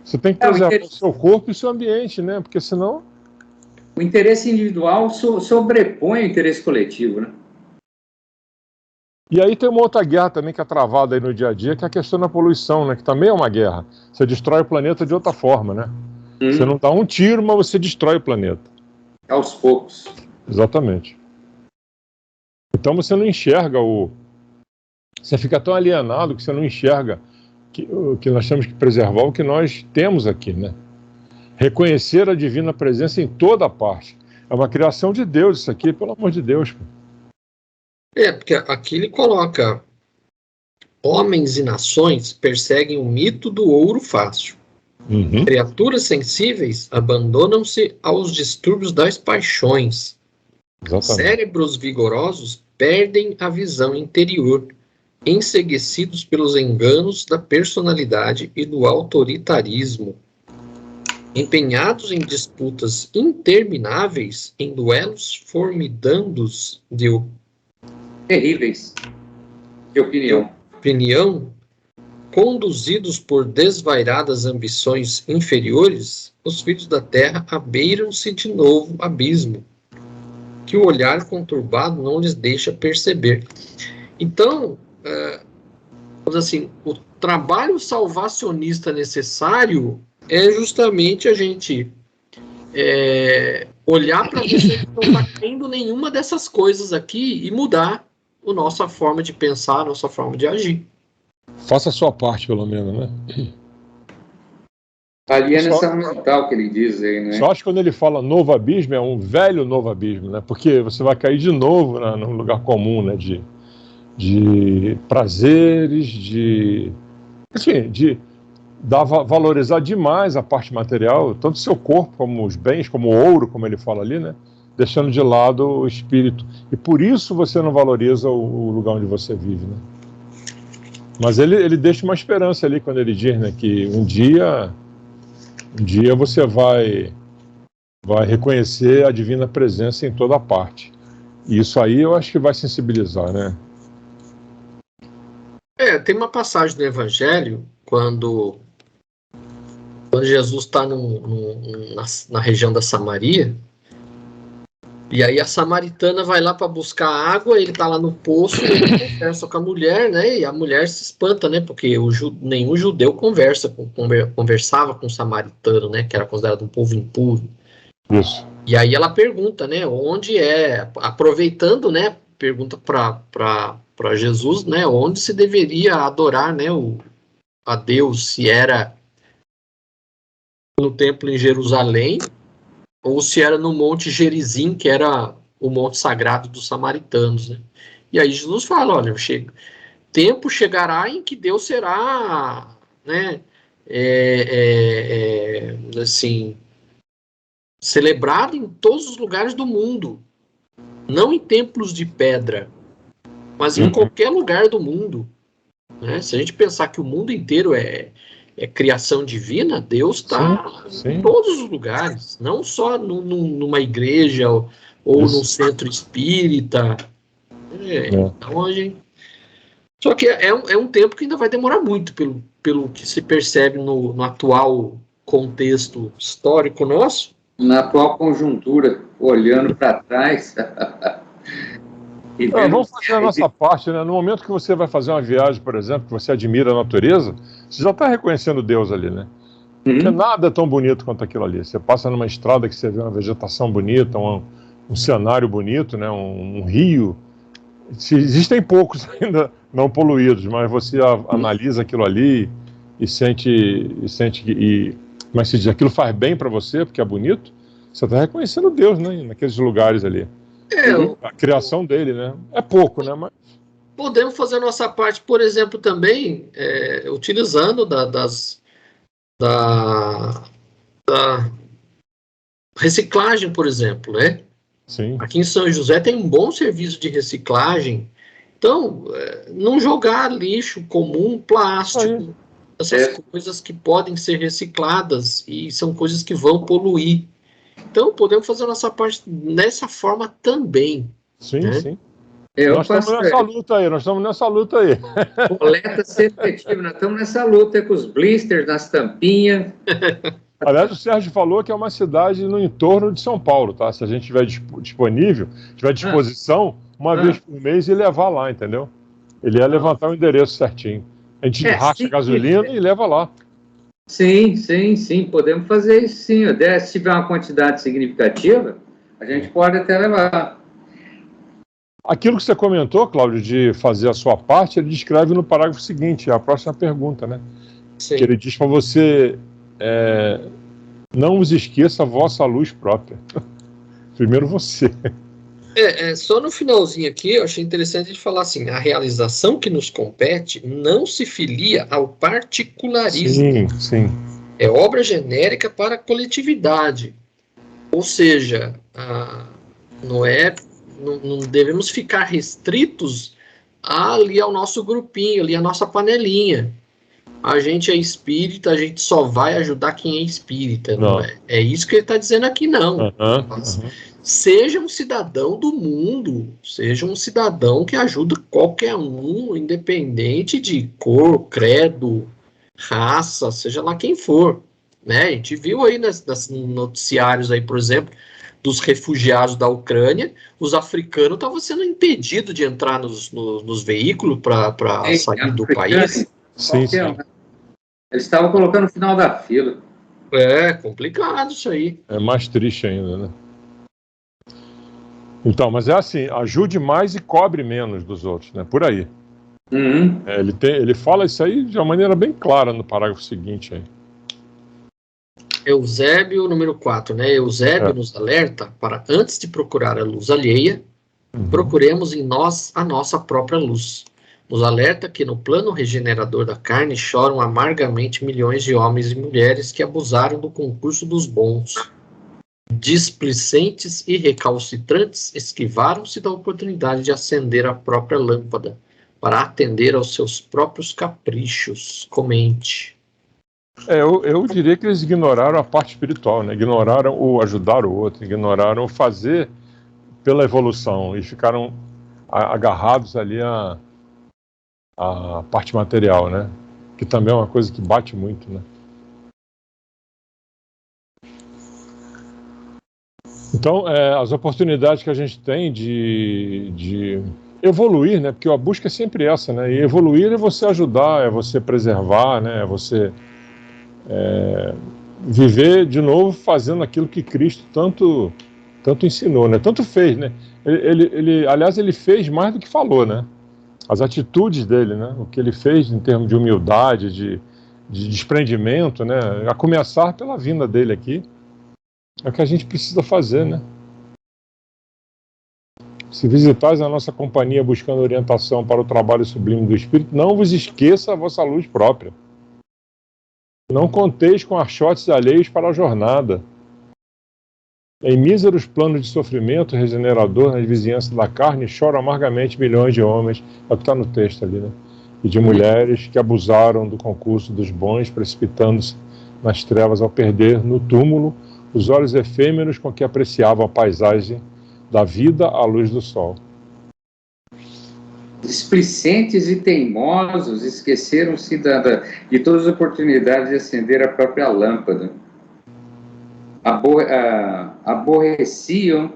Você tem que preservar o seu corpo e o seu ambiente, né? Porque senão... O interesse individual sobrepõe o interesse coletivo, né? E aí tem uma outra guerra também que é travada aí no dia a dia, que é a questão da poluição, né? Que também é uma guerra. Você destrói o planeta de outra forma, né? Você não dá um tiro, mas você destrói o planeta. Aos poucos. Exatamente. Então você não enxerga Você fica tão alienado que você não enxerga que nós temos que preservar o que nós temos aqui, né? Reconhecer a divina presença em toda parte. É uma criação de Deus isso aqui, pelo amor de Deus. Porque aqui ele coloca: homens e nações perseguem o mito do ouro fácil. Criaturas sensíveis abandonam-se aos distúrbios das paixões. Exatamente. Cérebros vigorosos perdem a visão interior, enceguecidos pelos enganos da personalidade e do autoritarismo. Empenhados em disputas intermináveis, em duelos formidandos terríveis de opinião, conduzidos por desvairadas ambições inferiores, os filhos da terra abeiram-se de novo abismo, que o olhar conturbado não lhes deixa perceber. Então, assim, o trabalho salvacionista necessário é justamente a gente olhar para ver se não está tendo nenhuma dessas coisas aqui e mudar a nossa forma de pensar, a nossa forma de agir. Faça a sua parte, pelo menos, né? Alienação mental que ele diz aí, né? Só acho que quando ele fala novo abismo, é um velho novo abismo, né? Porque você vai cair de novo num lugar comum, né? De prazeres, de valorizar demais a parte material, tanto o seu corpo como os bens, como o ouro, como ele fala ali, né? Deixando de lado o espírito. E por isso você não valoriza o lugar onde você vive, né? Mas ele deixa uma esperança ali quando ele diz, né, que um dia você vai reconhecer a divina presença em toda parte. E isso aí eu acho que vai sensibilizar, né? Tem uma passagem do Evangelho quando Jesus está na região da Samaria, e aí a samaritana vai lá para buscar água, ele está lá no poço, ele conversa com a mulher, né? E a mulher se espanta, né? Porque nenhum judeu conversava com o samaritano, né? Que era considerado um povo impuro. Isso. E aí ela pergunta, né? Onde aproveitando, né? Pergunta para Jesus, né? Onde se deveria adorar, né? A Deus, se era no templo em Jerusalém, ou se era no Monte Gerizim, que era o monte sagrado dos samaritanos, né? E aí Jesus fala, olha, tempo chegará em que Deus será, né, assim, celebrado em todos os lugares do mundo, não em templos de pedra, mas em qualquer lugar do mundo, né? Se a gente pensar que o mundo inteiro é criação divina, Deus está em todos os lugares, não só numa igreja ou num centro espírita. Então a gente... Só que é um tempo que ainda vai demorar muito, pelo que se percebe no atual contexto histórico nosso. Na atual conjuntura, olhando para trás... Vamos fazer a nossa parte, né? No momento que você vai fazer uma viagem, por exemplo, que você admira a natureza, você já está reconhecendo Deus ali, né? Porque nada é tão bonito quanto aquilo ali. Você passa numa estrada que você vê uma vegetação bonita, um cenário bonito, né? Um rio. Existem poucos ainda não poluídos, mas você analisa aquilo ali e sente que, mas se diz, aquilo faz bem para você, porque é bonito, você está reconhecendo Deus, né? Naqueles lugares ali. A criação dele, né? É pouco, né? Mas... Podemos fazer a nossa parte, por exemplo, também utilizando da reciclagem, por exemplo, né? Sim. Aqui em São José tem um bom serviço de reciclagem. Então, não jogar lixo comum, plástico, essas coisas que podem ser recicladas e são coisas que vão poluir. Então, podemos fazer a nossa parte dessa forma também. Sim, né? Sim. Nós estamos nessa luta aí. Coleta seletiva, nós estamos nessa luta com os blisters nas tampinhas. Aliás, o Sérgio falou que é uma cidade no entorno de São Paulo, tá? Se a gente tiver disponível, tiver disposição, uma vez por mês e levar lá, entendeu? Ele ia levantar o endereço certinho. A gente racha a gasolina e leva lá. Sim, podemos fazer isso sim. Se tiver uma quantidade significativa, a gente pode até levar. Aquilo que você comentou, Cláudio, de fazer a sua parte, ele descreve no parágrafo seguinte, a próxima pergunta, né? Sim. Que ele diz para você, não vos esqueça a vossa luz própria. Primeiro você. Só no finalzinho aqui, eu achei interessante a gente falar assim, a realização que nos compete não se filia ao particularismo. Sim. É obra genérica para a coletividade. Ou seja, não devemos ficar restritos ali ao nosso grupinho, ali à nossa panelinha. A gente é espírita, a gente só vai ajudar quem é espírita. Não é? É isso que ele está dizendo aqui, não. Seja um cidadão do mundo, seja um cidadão que ajuda qualquer um, independente de cor, credo, raça, seja lá quem for. Né? A gente viu aí nos noticiários, aí, por exemplo, dos refugiados da Ucrânia, os africanos estavam sendo impedidos de entrar nos veículos para sair do país. Sim. Eles estavam colocando no final da fila. É complicado isso aí. É mais triste ainda, né? Então, mas é assim, ajude mais e cobre menos dos outros, né? Por aí. Uhum. Ele fala isso aí de uma maneira bem clara no parágrafo seguinte aí. Eusébio, número 4, né? Eusébio nos alerta para, antes de procurar a luz alheia, procuremos em nós a nossa própria luz. Nos alerta que no plano regenerador da carne choram amargamente milhões de homens e mulheres que abusaram do concurso dos bons. Displicentes e recalcitrantes esquivaram-se da oportunidade de acender a própria lâmpada para atender aos seus próprios caprichos. Comente. Eu diria que eles ignoraram a parte espiritual, né? Ignoraram o ajudar o outro, ignoraram o fazer pela evolução e ficaram agarrados ali à parte material, né? Que também é uma coisa que bate muito, né? Então, as oportunidades que a gente tem de evoluir, né? Porque a busca é sempre essa, né? E evoluir é você ajudar, é você preservar, né? É você viver de novo fazendo aquilo que Cristo tanto ensinou, né? Tanto fez, né? Aliás, ele fez mais do que falou, né? As atitudes dele, né? O que ele fez em termos de humildade, de desprendimento, né? A começar pela vinda dele aqui. É o que a gente precisa fazer, né? Se visitais a nossa companhia buscando orientação para o trabalho sublime do Espírito, não vos esqueça a vossa luz própria. Não conteis com archotes alheios para a jornada. Em míseros planos de sofrimento regenerador nas vizinhanças da carne, choram amargamente milhões de homens, é o que está no texto ali, né? E de mulheres que abusaram do concurso dos bons, precipitando-se nas trevas ao perder no túmulo os olhos efêmeros com que apreciavam a paisagem da vida à luz do sol. Displicentes e teimosos esqueceram-se de todas as oportunidades de acender a própria lâmpada. Aborreciam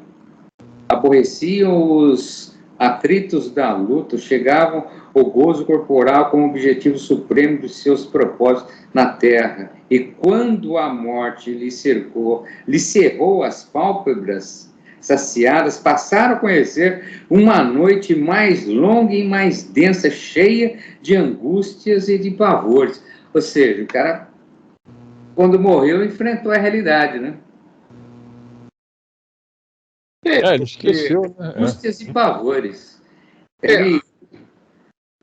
os atritos da luta, chegavam o gozo corporal como objetivo supremo de seus propósitos na terra. E quando a morte lhe cerrou as pálpebras saciadas, passaram a conhecer uma noite mais longa e mais densa, cheia de angústias e de pavores. Ou seja, o cara, quando morreu, enfrentou a realidade, né? Ele esqueceu, né? Angústias e pavores. Ele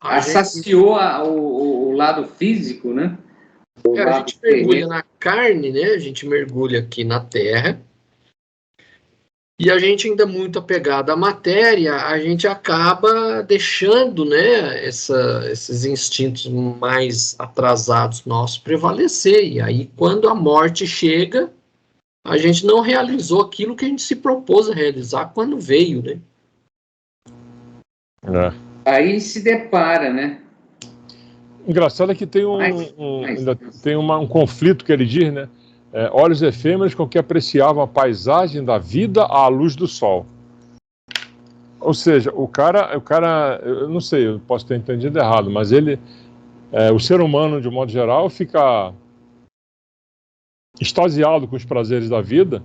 assaciou o lado físico, né? A gente mergulha na carne, né? A gente mergulha aqui na terra. E a gente ainda muito apegado à matéria, a gente acaba deixando, né, esses instintos mais atrasados nossos prevalecer. E aí, quando a morte chega, a gente não realizou aquilo que a gente se propôs a realizar quando veio, né? Aí se depara, né? Engraçado é que tem um conflito que ele diz, né? Olhos efêmeros com que apreciavam a paisagem da vida à luz do sol. Ou seja, o cara, eu não sei, eu posso ter entendido errado, mas o ser humano, de um modo geral, fica extasiado com os prazeres da vida.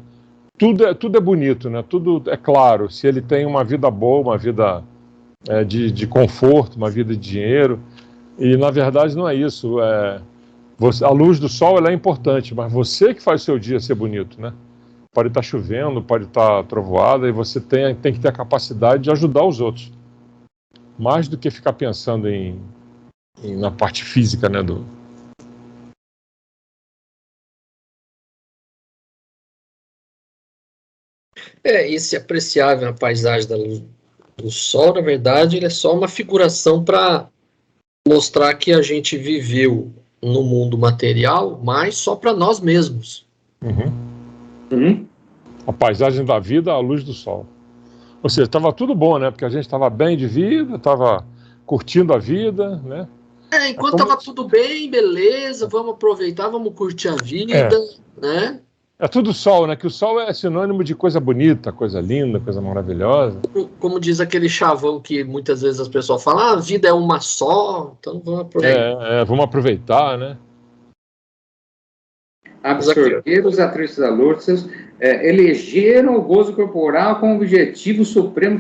Tudo é bonito, né? Tudo é claro. Se ele tem uma vida boa, uma vida de conforto, uma vida de dinheiro, e na verdade não é isso. A luz do sol ela é importante, mas você que faz o seu dia ser bonito, né? Pode estar chovendo, pode estar trovoada, e você tem que ter a capacidade de ajudar os outros. Mais do que ficar pensando na parte física, né? Esse apreciável na paisagem da luz do sol, na verdade, ele é só uma figuração para mostrar que a gente viveu no mundo material, mas só para nós mesmos. A paisagem da vida à luz do sol. Ou seja, estava tudo bom, né? Porque a gente estava bem de vida, estava curtindo a vida, né? Enquanto estava tudo bem, beleza, vamos aproveitar, vamos curtir a vida, né? É tudo sol, né? Que o sol é sinônimo de coisa bonita, coisa linda, coisa maravilhosa. Como diz aquele chavão que muitas vezes as pessoas falam, a vida é uma só, então vamos aproveitar. Vamos aproveitar, né? Absorver os atritos da luz, elegeram o gozo corporal como objetivo supremo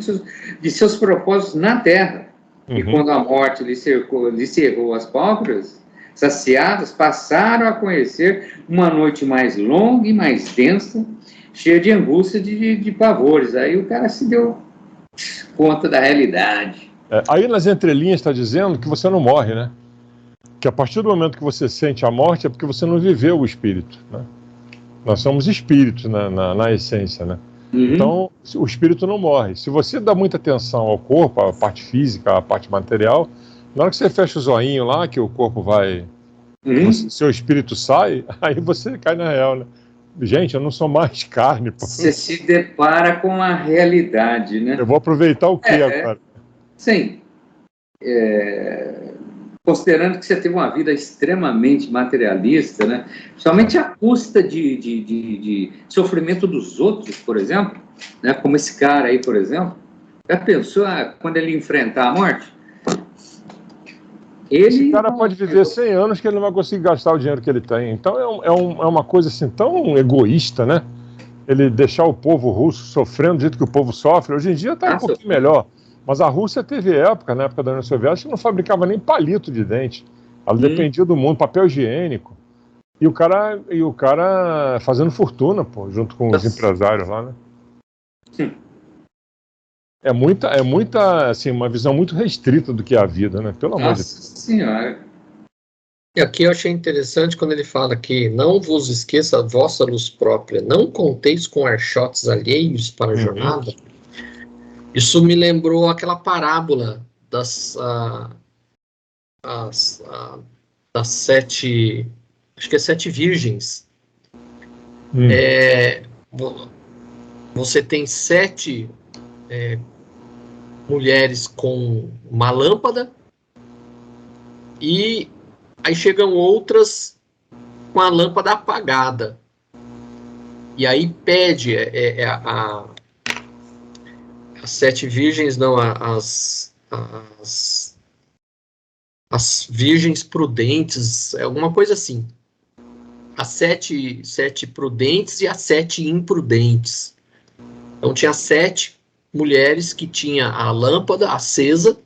de seus propósitos na Terra. E quando a morte lhe cerrou as pálpebras, saciadas, passaram a conhecer uma noite mais longa e mais densa, cheia de angústia e de pavores. Aí o cara se deu conta da realidade. Aí nas entrelinhas está dizendo que você não morre, né? Que a partir do momento que você sente a morte é porque você não viveu o espírito, né? Nós somos espíritos na essência, né? Então, o espírito não morre. Se você dá muita atenção ao corpo, à parte física, à parte material, na hora que você fecha o zoinho lá, que o corpo vai... seu espírito sai, aí você cai na real, né? Gente, eu não sou mais carne. Pô. Você se depara com a realidade, né? Eu vou aproveitar o quê agora? Sim. Considerando que você teve uma vida extremamente materialista, né? Somente à custa de sofrimento dos outros, por exemplo, né? Como esse cara aí, por exemplo. Já pensou quando ele enfrentar a morte? Esse cara pode viver 100 anos que ele não vai conseguir gastar o dinheiro que ele tem. Então é uma coisa assim tão egoísta, né? Ele deixar o povo russo sofrendo do jeito que o povo sofre. Hoje em dia está um pouquinho melhor. Mas a Rússia teve época, na época da União Soviética, que não fabricava nem palito de dente. Ela dependia do mundo, papel higiênico. E o cara fazendo fortuna, pô, junto com os empresários lá, né? É muita, assim, uma visão muito restrita do que é a vida, né? Pelo amor de Deus. Nossa Senhora. E aqui eu achei interessante quando ele fala que não vos esqueça a vossa luz própria, não conteis com archotes alheios para a jornada. Isso me lembrou aquela parábola das 7, acho que é 7 virgens. Você tem 7 mulheres com uma lâmpada e aí chegam outras com a lâmpada apagada. E aí pede as 7 virgens, não, as virgens prudentes, alguma coisa assim. As 7 prudentes e as 7 imprudentes. Então tinha 7 mulheres que tinha a lâmpada acesa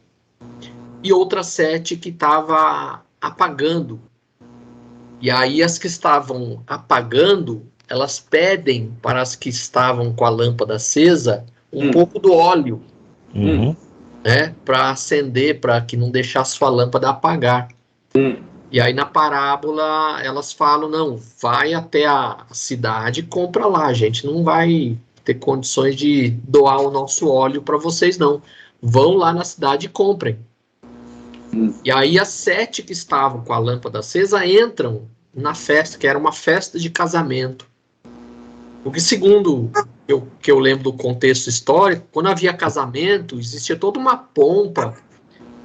e outras 7 que estava apagando. E aí as que estavam apagando, elas pedem para as que estavam com a lâmpada acesa um pouco do óleo, né, para acender, para que não deixasse sua lâmpada apagar. E aí na parábola elas falam, não, vai até a cidade e compra lá, a gente não vai ter condições de doar o nosso óleo para vocês não. Vão lá na cidade e comprem. E aí as 7 que estavam com a lâmpada acesa entram na festa, que era uma festa de casamento. Porque segundo que eu lembro do contexto histórico, quando havia casamento, existia toda uma pompa.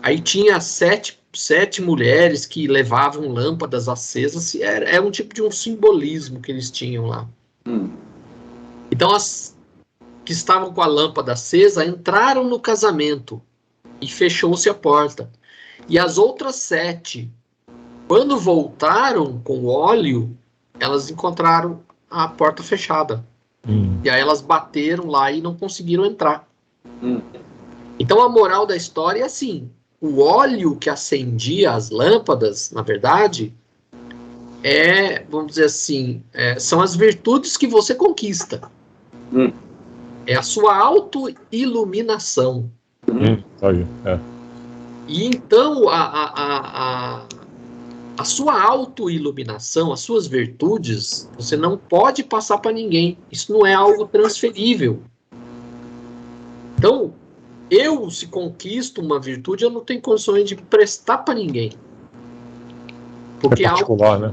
Aí tinha 7 mulheres que levavam lâmpadas acesas. Era um tipo de um simbolismo que eles tinham lá. Então que estavam com a lâmpada acesa entraram no casamento e fechou-se a porta. E as outras 7, quando voltaram com o óleo, elas encontraram a porta fechada. E aí elas bateram lá e não conseguiram entrar. Então a moral da história é assim: o óleo que acendia as lâmpadas, na verdade, vamos dizer assim, são as virtudes que você conquista. É a sua auto-iluminação. E então a sua auto-iluminação, as suas virtudes, você não pode passar para ninguém. Isso não é algo transferível. Então, se conquisto uma virtude, eu não tenho condições de prestar para ninguém. Porque é particular, né?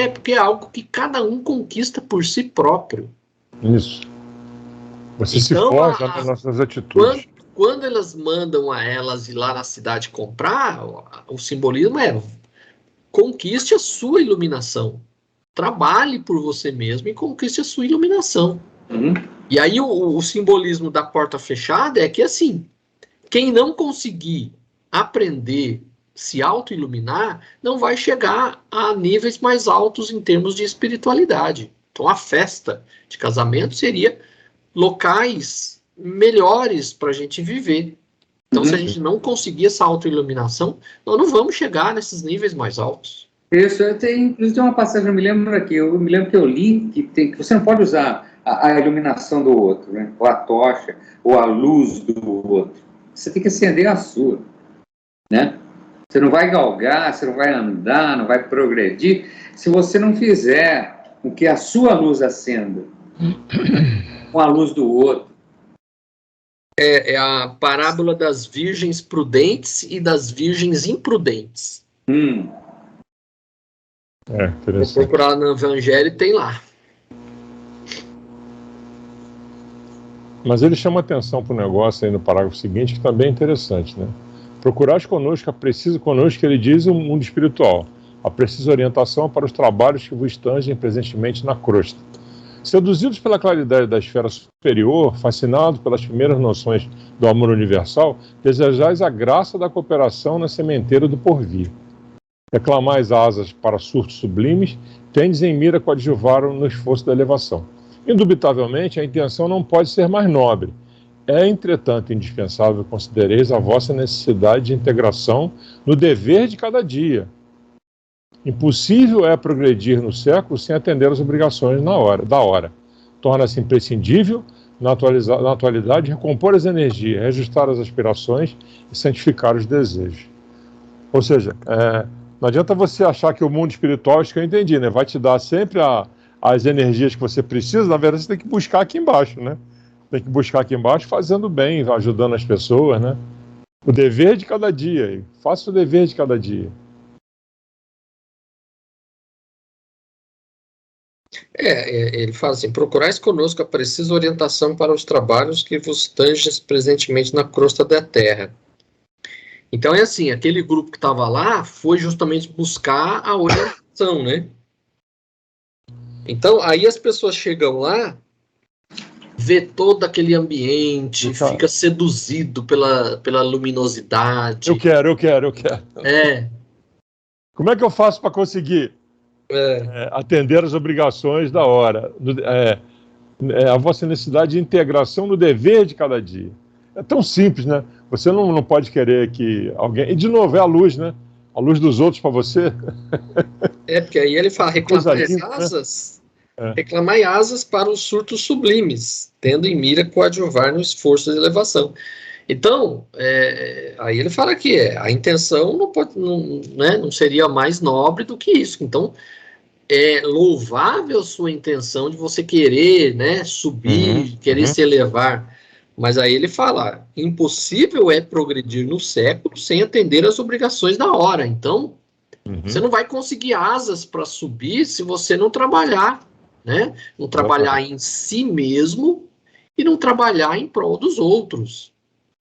Porque é algo que cada um conquista por si próprio. Isso. Você se forja nas nossas atitudes. Quando elas mandam a elas ir lá na cidade comprar, o simbolismo é: conquiste a sua iluminação. Trabalhe por você mesmo e conquiste a sua iluminação. E aí o simbolismo da porta fechada é que, assim, quem não conseguir aprender, se auto-iluminar, não vai chegar a níveis mais altos em termos de espiritualidade. Então a festa de casamento seria locais melhores para a gente viver. Então, se a gente não conseguir essa autoiluminação, nós não vamos chegar nesses níveis mais altos. Isso, inclusive tem uma passagem, eu me lembro que eu li, que você não pode usar a iluminação do outro, né? Ou a tocha, ou a luz do outro. Você tem que acender a sua, né? Você não vai galgar, você não vai andar, não vai progredir, se você não fizer com que a sua luz acenda com a luz do outro. É a parábola das virgens prudentes e das virgens imprudentes. Interessante. Vou procurar no Evangelho e tem lá. Mas ele chama atenção para o negócio aí no parágrafo seguinte, que também é interessante, né? Procurais conosco, apreciso conosco, ele diz, o mundo espiritual. A precisa orientação para os trabalhos que vos tangem presentemente na crosta. Seduzidos pela claridade da esfera superior, fascinados pelas primeiras noções do amor universal, desejais a graça da cooperação na sementeira do porvir. Reclamais asas para surtos sublimes, tendes em mira coadjuvar no esforço da elevação. Indubitavelmente, a intenção não pode ser mais nobre. É, entretanto, indispensável que considereis a vossa necessidade de integração no dever de cada dia. Impossível é progredir no século sem atender às obrigações da hora. Torna-se imprescindível, na atualidade, recompor as energias, reajustar as aspirações e santificar os desejos. Ou seja, não adianta você achar que o mundo espiritual, isso que eu entendi, né, vai te dar sempre as energias que você precisa. Na verdade, você tem que buscar aqui embaixo, né? Tem que buscar aqui embaixo fazendo bem, ajudando as pessoas, né? O dever de cada dia. Faça o dever de cada dia. Ele fala assim: procurais conosco a precisa orientação para os trabalhos que vos tanges presentemente na crosta da terra. Então é assim, aquele grupo que estava lá foi justamente buscar a orientação, né? Então aí as pessoas chegam lá, vê todo aquele ambiente, fica seduzido pela luminosidade. Eu quero. Como é que eu faço para conseguir atender as obrigações da hora? A vossa necessidade de integração no dever de cada dia. É tão simples, né? Você não pode querer que alguém... E, de novo, é a luz, né? A luz dos outros para você. Porque aí ele fala, reclamai asas para os surtos sublimes, tendo em mira coadjuvar no esforço de elevação. Então, aí ele fala que a intenção não seria mais nobre do que isso. Então, é louvável a sua intenção de você querer, né, subir, querer se elevar. Mas aí ele fala, impossível é progredir no século sem atender às obrigações da hora. Então, você não vai conseguir asas para subir se você não trabalhar, né? Não trabalhar em si mesmo e não trabalhar em prol dos outros.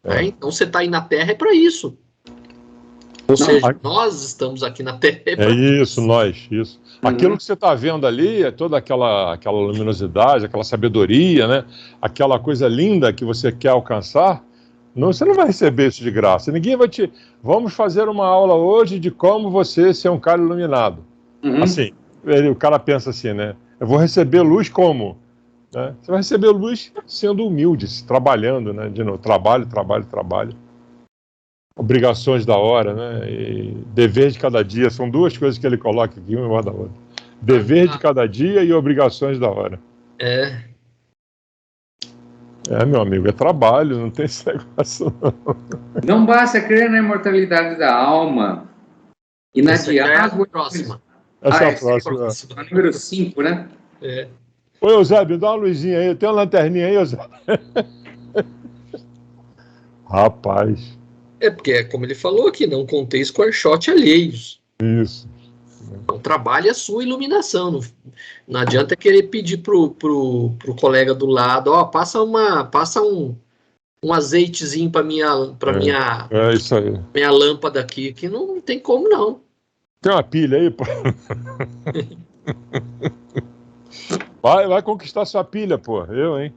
Né? Então, você está aí na Terra para isso. Ou seja, nós estamos aqui na Terra. É isso, nós, isso. Aquilo que você está vendo ali é toda aquela luminosidade, aquela sabedoria, né? Aquela coisa linda que você quer alcançar. Não, você não vai receber isso de graça. Ninguém vai te... Vamos fazer uma aula hoje de como você ser um cara iluminado. Assim, o cara pensa assim, né? Eu vou receber luz como? Né? Você vai receber luz sendo humilde, trabalhando, né? De novo, trabalho. Obrigações da hora, né? E dever de cada dia. São duas coisas que ele coloca aqui, uma da outra. Dever de cada dia e obrigações da hora. É, meu amigo, é trabalho, não tem esse negócio, não. Não basta crer na imortalidade da alma. Inadiável. Próxima. Essa é a próxima. A número 5, né? É. Ô, Eusébio, dá uma luzinha aí. Tem uma lanterninha aí, Eusébio? Rapaz. É porque, é como ele falou aqui, não contei square shot alheios. Isso. Então, trabalhe a sua iluminação. Não adianta querer pedir pro colega do lado, passa um azeitezinho para minha isso aí. Minha lâmpada aqui, que não tem como não. Tem uma pilha aí, pô? Vai conquistar sua pilha, pô. Eu, hein?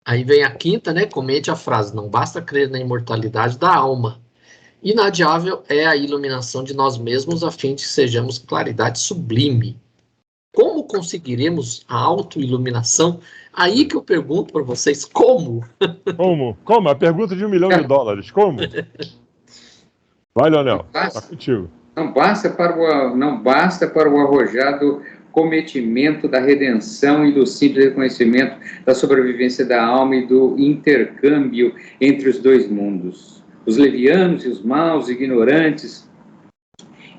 Aí vem a quinta, né? Comente a frase: não basta crer na imortalidade da alma. Inadiável é a iluminação de nós mesmos, a fim de que sejamos claridade sublime. Como conseguiremos a autoiluminação? Aí que eu pergunto para vocês, como? Como? A pergunta de $1 milhão. Como? Vai, Leonel. Tá contigo. Não basta para o arrojado cometimento da redenção e do simples reconhecimento da sobrevivência da alma e do intercâmbio entre os dois mundos. Os levianos e os maus, ignorantes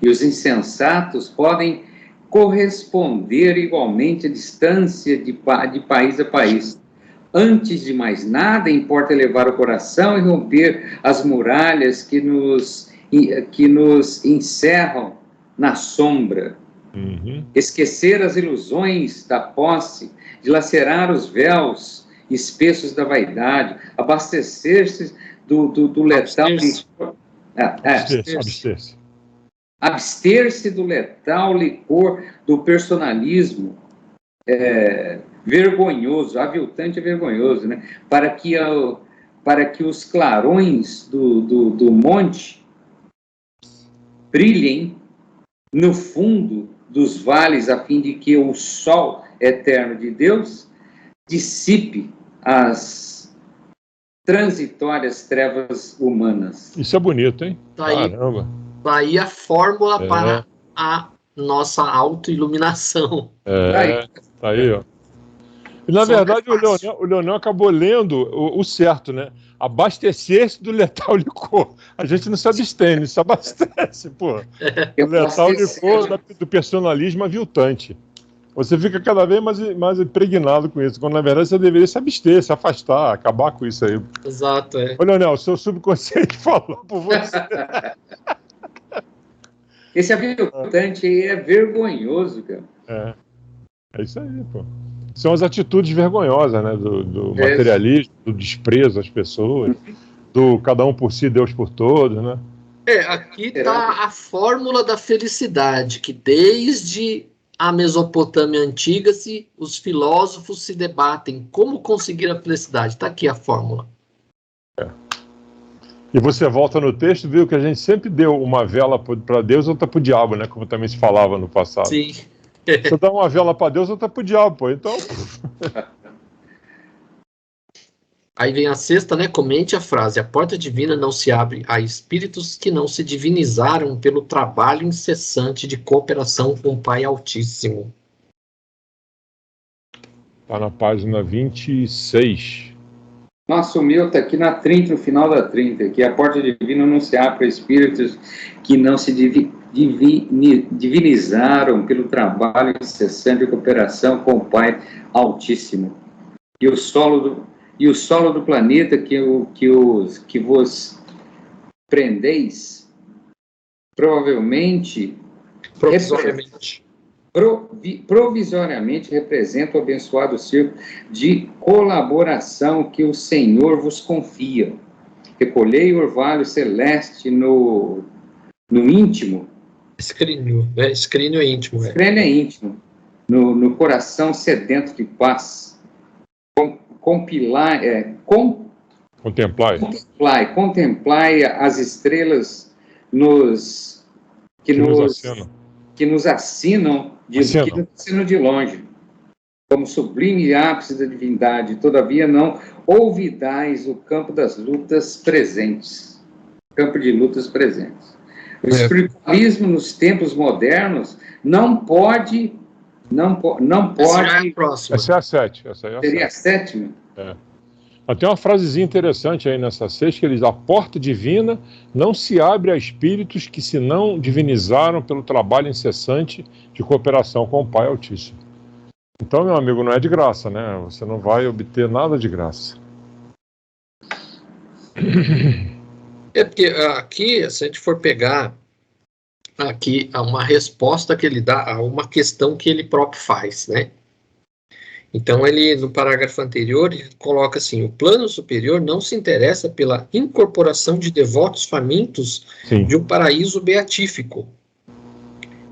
e os insensatos podem corresponder igualmente à distância de país a país. Antes de mais nada, importa elevar o coração e romper as muralhas que nos encerram na sombra. Esquecer as ilusões da posse, dilacerar os véus espessos da vaidade, abastecer-se do letal licor. Abster-se do letal licor do personalismo vergonhoso, aviltante e vergonhoso, né? Para que os clarões do monte brilhem no fundo dos vales, a fim de que o sol eterno de Deus dissipe as transitórias trevas humanas. Isso é bonito, hein? Caramba. Daí a fórmula para a nossa autoiluminação. Tá aí, ó. E, na verdade, o Leonel acabou lendo o certo, né? Abastecer-se do letal licor. A gente não se abstém, não se abastece, pô. O letal licor do personalismo aviltante. Você fica cada vez mais impregnado com isso, quando na verdade você deveria se abster, se afastar, acabar com isso aí. Exato, Ô, Leonel, o seu subconsciente falou por você. Esse aviltante aí é vergonhoso, cara. É isso aí, pô. São as atitudes vergonhosas, né? Do materialismo, do desprezo às pessoas, do cada um por si, Deus por todos, né? Aqui está a fórmula da felicidade, que desde a Mesopotâmia antiga os filósofos se debatem como conseguir a felicidade. Está aqui a fórmula. E você volta no texto, viu que a gente sempre deu uma vela para Deus e outra para o diabo, né? Como também se falava no passado. Sim. Você dá uma vela para Deus, outra para o diabo, pô. Então. Aí vem a sexta, né? Comente a frase: a porta divina não se abre a espíritos que não se divinizaram pelo trabalho incessante de cooperação com o Pai Altíssimo. Está na página 26. Nossa, o meu está aqui na 30, no final da 30, que a porta divina não se abre a espíritos que não se divinizaram pelo trabalho incessante de cooperação com o Pai Altíssimo. E o solo do planeta que vos prendeis, provisoriamente representa o abençoado círculo de colaboração que o Senhor vos confia. Recolhei o orvalho celeste no no íntimo. Escrínio, né? Escrínio é íntimo. Escrínio é íntimo. No coração sedento de paz. Contemplai as estrelas que nos assinam de longe, como sublime ápice da divindade. Todavia não olvidais o campo das lutas presentes. Campo de lutas presentes. O espiritualismo nos tempos modernos não pode. Essa já é a próxima. Essa é a 7. Seria a 7ª? Tem uma frasezinha interessante aí nessa 6, que ele diz: a porta divina não se abre a espíritos que se não divinizaram pelo trabalho incessante de cooperação com o Pai Altíssimo. Então, meu amigo, não é de graça, né? Você não vai obter nada de graça. É porque aqui, se a gente for pegar aqui uma resposta que ele dá a uma questão que ele próprio faz, né? Então, ele, no parágrafo anterior, ele coloca assim: o plano superior não se interessa pela incorporação de devotos famintos de um paraíso beatífico.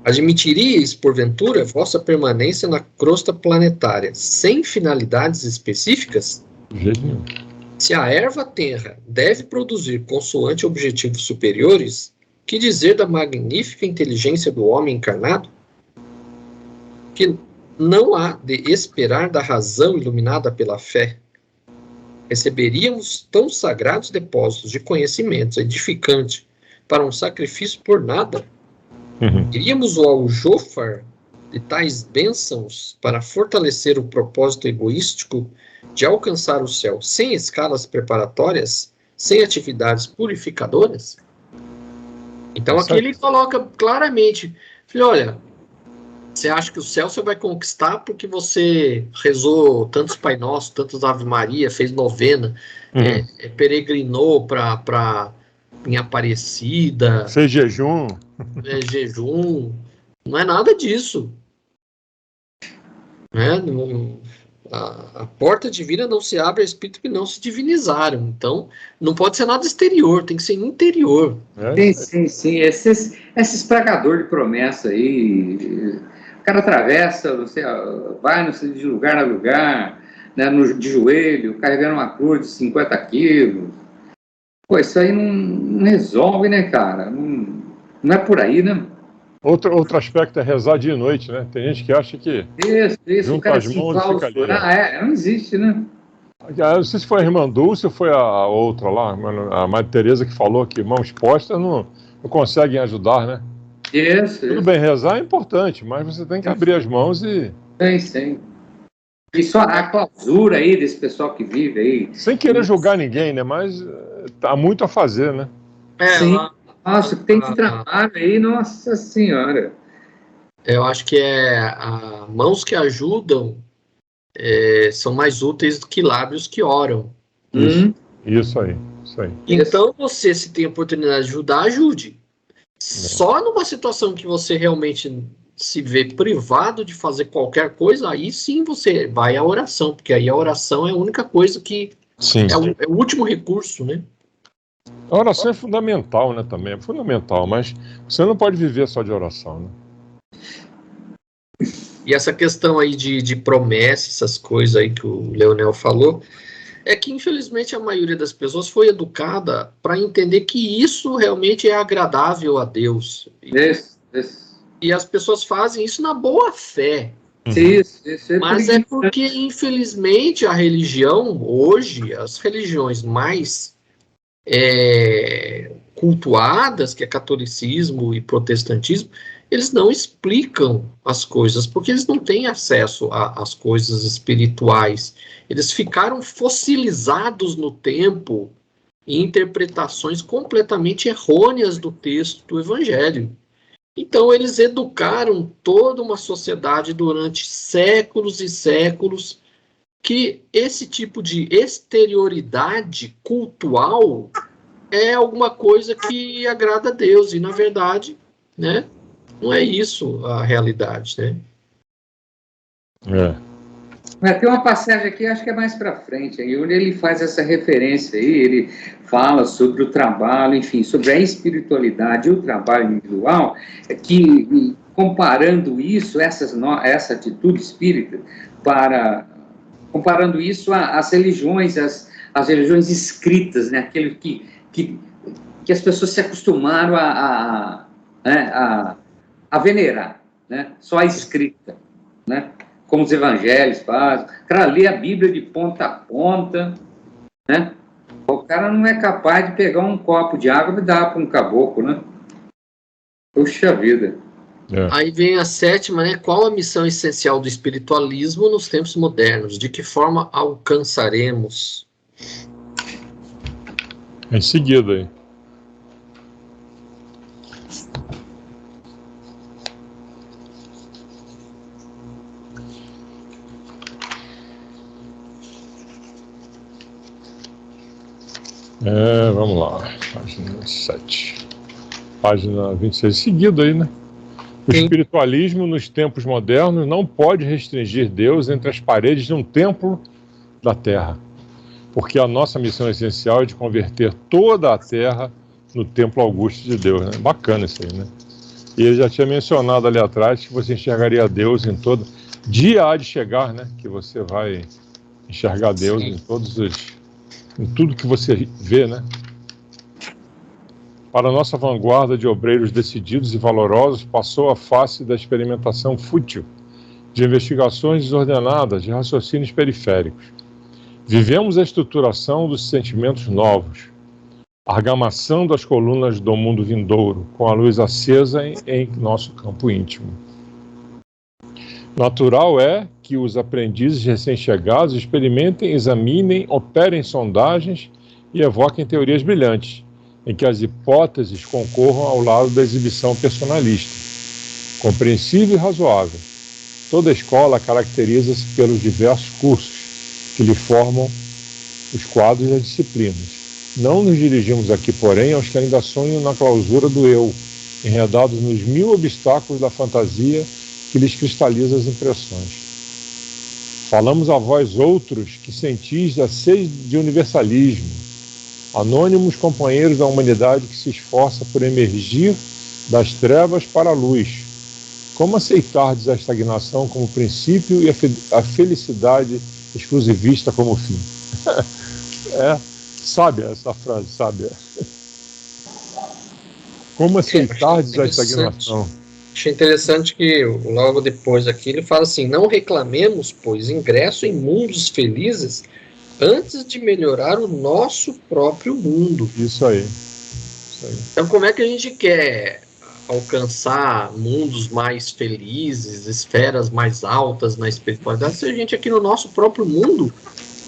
Admitiríeis, porventura, vossa permanência na crosta planetária sem finalidades específicas? De jeito nenhum. Se a erva tenra deve produzir consoante objetivos superiores, que dizer da magnífica inteligência do homem encarnado? Que não há de esperar da razão iluminada pela fé. Receberíamos tão sagrados depósitos de conhecimentos edificantes para um sacrifício por nada? Iríamos ao aljofar de tais bênçãos para fortalecer o propósito egoístico de alcançar o céu sem escalas preparatórias, sem atividades purificadoras? Então aqui ele coloca claramente, filho, olha, você acha que o céu você vai conquistar porque você rezou tantos Pai Nosso, tantos Ave Maria, fez novena, peregrinou para em Aparecida, fez jejum. Jejum. Não é nada disso. Né? A porta divina não se abre a espíritos que não se divinizaram. Então, não pode ser nada exterior, tem que ser interior. Sim. Esses pregadores de promessa aí, o cara atravessa, você vai de lugar a lugar, né, de joelho, carregando uma cruz de 50 quilos. Pô, isso aí não resolve, né, cara? Não é por aí, né? Outro aspecto é rezar dia e noite, né? Tem gente que acha que isso, o cara as mãos e fica ali. Não existe, né? Não sei se foi a irmã Dulce ou foi a outra lá, a Madre Teresa, que falou que mãos postas não conseguem ajudar, né? Tudo bem, rezar é importante, mas você tem que abrir as mãos e... Sim. E só a clausura aí desse pessoal que vive aí... Sem querer julgar ninguém, né? Mas há muito a fazer, né? Sim. Nossa, tem que trabalhar aí, nossa senhora. Eu acho que mãos que ajudam são mais úteis do que lábios que oram. Isso aí. Então, você, se tem a oportunidade de ajudar, ajude. Só numa situação que você realmente se vê privado de fazer qualquer coisa, aí sim você vai à oração, porque aí a oração é a única coisa que é o último recurso, né? A oração é fundamental, né, também, é fundamental, mas você não pode viver só de oração, né? E essa questão aí de promessa, essas coisas aí que o Leonel falou, é que infelizmente a maioria das pessoas foi educada para entender que isso realmente é agradável a Deus. E as pessoas fazem isso na boa fé. Mas é porque, infelizmente, a religião, hoje, as religiões mais cultuadas, que é catolicismo e protestantismo, eles não explicam as coisas, porque eles não têm acesso às coisas espirituais. Eles ficaram fossilizados no tempo em interpretações completamente errôneas do texto do Evangelho. Então, eles educaram toda uma sociedade durante séculos e séculos que esse tipo de exterioridade cultual é alguma coisa que agrada a Deus, e, na verdade, né, não é isso a realidade, né? Mas tem uma passagem aqui, acho que é mais para frente, aí, onde ele faz essa referência aí, ele fala sobre o trabalho, enfim, sobre a espiritualidade e o trabalho individual, que comparando isso, essa atitude espírita, comparando isso às religiões, às religiões escritas, né, aquilo que as pessoas se acostumaram a venerar, né, só a escrita, né? Como os evangelhos fazem. O cara lê a Bíblia de ponta a ponta, né? O cara não é capaz de pegar um copo de água e dar para um caboclo, né? Puxa vida. Aí vem a sétima, né? Qual a missão essencial do espiritualismo nos tempos modernos? De que forma alcançaremos? Em seguida aí. Vamos lá, página 7. Página 26, seguido aí, né? O espiritualismo nos tempos modernos não pode restringir Deus entre as paredes de um templo da Terra, porque a nossa missão essencial é de converter toda a Terra no templo augusto de Deus, né? Bacana isso aí, né? E ele já tinha mencionado ali atrás que você enxergaria Deus em todo... Dia há de chegar, né? Que você vai enxergar Deus em tudo que você vê, né? Para a nossa vanguarda de obreiros decididos e valorosos, passou a face da experimentação fútil, de investigações desordenadas, de raciocínios periféricos. Vivemos a estruturação dos sentimentos novos, argamassando as colunas do mundo vindouro, com a luz acesa em nosso campo íntimo. Natural é que os aprendizes recém-chegados experimentem, examinem, operem sondagens e evoquem teorias brilhantes, em que as hipóteses concorram ao lado da exibição personalista. Compreensível e razoável, toda escola caracteriza-se pelos diversos cursos que lhe formam os quadros e as disciplinas. Não nos dirigimos aqui, porém, aos que ainda sonham na clausura do eu, enredados nos 1000 obstáculos da fantasia que lhes cristaliza as impressões. Falamos a vós outros que sentis a sede de universalismo, anônimos companheiros da humanidade que se esforça por emergir das trevas para a luz. Como aceitardes a estagnação como princípio e a felicidade exclusivista como fim? Sábia essa frase, sábia. Como aceitardes a estagnação? Achei interessante que logo depois aqui ele fala assim: não reclamemos, pois, ingresso em mundos felizes antes de melhorar o nosso próprio mundo. Isso aí. Então, como é que a gente quer alcançar mundos mais felizes, esferas mais altas na espiritualidade, se a gente aqui no nosso próprio mundo,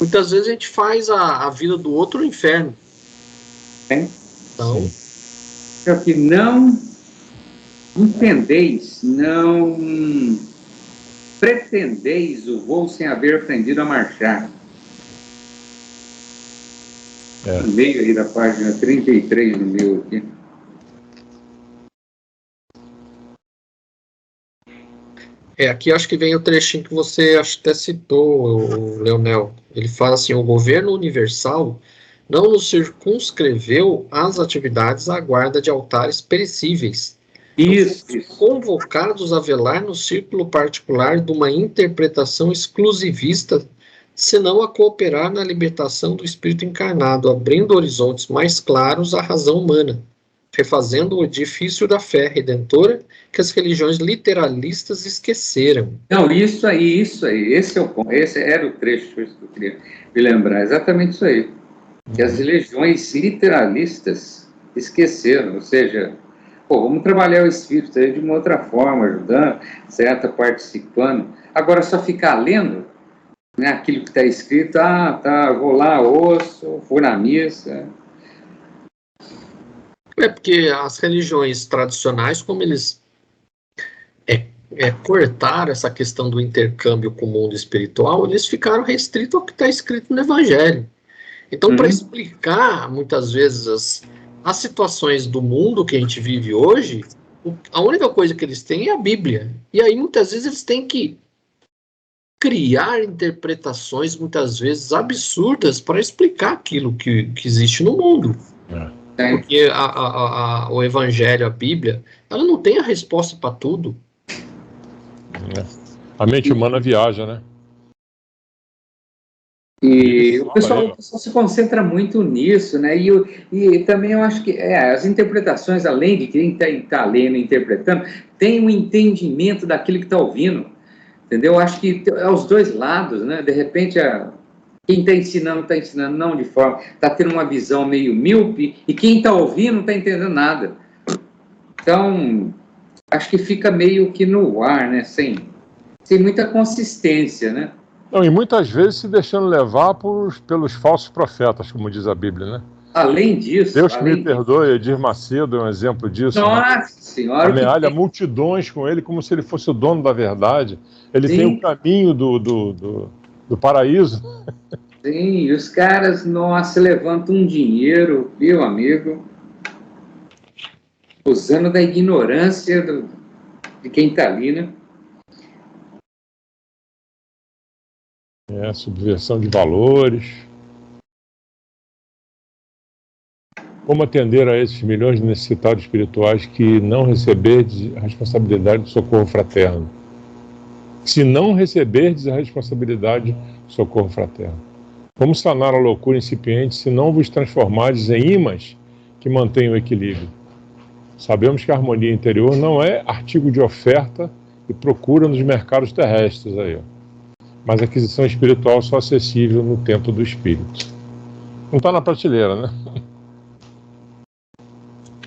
muitas vezes a gente faz a vida do outro um inferno. Então, é que não entendeis, não pretendeis o voo sem haver aprendido a marchar. No meio aí da página 33 no meu aqui. Aqui acho que vem o trechinho que você até citou, Leonel. Ele fala assim: o governo universal não nos circunscreveu às atividades à guarda de altares perecíveis. Isso. Convocados a velar no círculo particular de uma interpretação exclusivista, senão a cooperar na libertação do espírito encarnado, abrindo horizontes mais claros à razão humana, refazendo o edifício da fé redentora que as religiões literalistas esqueceram. Não, isso aí, esse é o ponto, esse era o trecho que eu queria me lembrar, exatamente isso aí, que as religiões literalistas esqueceram, ou seja, vamos trabalhar o espírito aí de uma outra forma, ajudando, certo, participando, agora só ficar lendo, né, aquilo que está escrito, vou lá, ouço, vou na missa. Porque as religiões tradicionais, como eles cortaram essa questão do intercâmbio com o mundo espiritual, eles ficaram restritos ao que está escrito no Evangelho. Então, para explicar, muitas vezes, as situações do mundo que a gente vive hoje, a única coisa que eles têm é a Bíblia. E aí, muitas vezes, eles têm que criar interpretações, muitas vezes, absurdas para explicar aquilo que existe no mundo. Porque o Evangelho, a Bíblia, ela não tem a resposta para tudo. A mente humana viaja, né? E o pessoal se concentra muito nisso, né? E também eu acho que as interpretações, além de quem está lendo e interpretando, tem um entendimento daquilo que está ouvindo, entendeu? Eu acho que é os dois lados, né? De repente, quem está ensinando não de forma... Está tendo uma visão meio míope, e quem está ouvindo não está entendendo nada. Então, acho que fica meio que no ar, né? Sem muita consistência, né? Não, e muitas vezes se deixando levar pelos falsos profetas, como diz a Bíblia, né? Além disso... Deus que me perdoe, Edir Macedo é um exemplo disso. Nossa né? Senhora! Amealha multidões com ele como se ele fosse o dono da verdade. Ele tem o caminho do paraíso. Sim, e os caras, nossa, levantam um dinheiro, meu amigo, usando da ignorância de quem está ali, né? Subversão de valores. Como atender a esses milhões de necessitados espirituais que não receberdes a responsabilidade do socorro fraterno? Se não receberdes a responsabilidade do socorro fraterno. Como sanar a loucura incipiente se não vos transformardes em imãs que mantêm o equilíbrio? Sabemos que a harmonia interior não é artigo de oferta e procura nos mercados terrestres aí, ó. Mas a aquisição espiritual só acessível no templo do espírito. Não está na prateleira, né?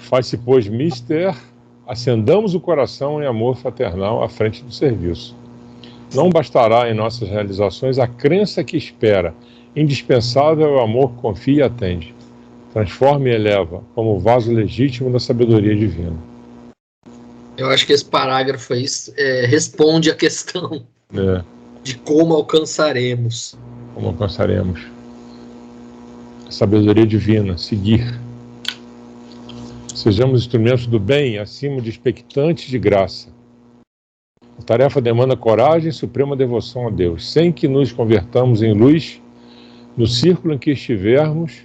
Faz-se, pois, mister, acendamos o coração em amor fraternal à frente do serviço. Não bastará em nossas realizações a crença que espera, indispensável é o amor que confia e atende. Transforma e eleva, como o vaso legítimo da sabedoria divina. Eu acho que esse parágrafo aí responde a questão de como alcançaremos. Como alcançaremos. A sabedoria divina, seguir. Sejamos instrumentos do bem, acima de expectantes de graça. A tarefa demanda coragem e suprema devoção a Deus, sem que nos convertamos em luz no círculo em que estivermos,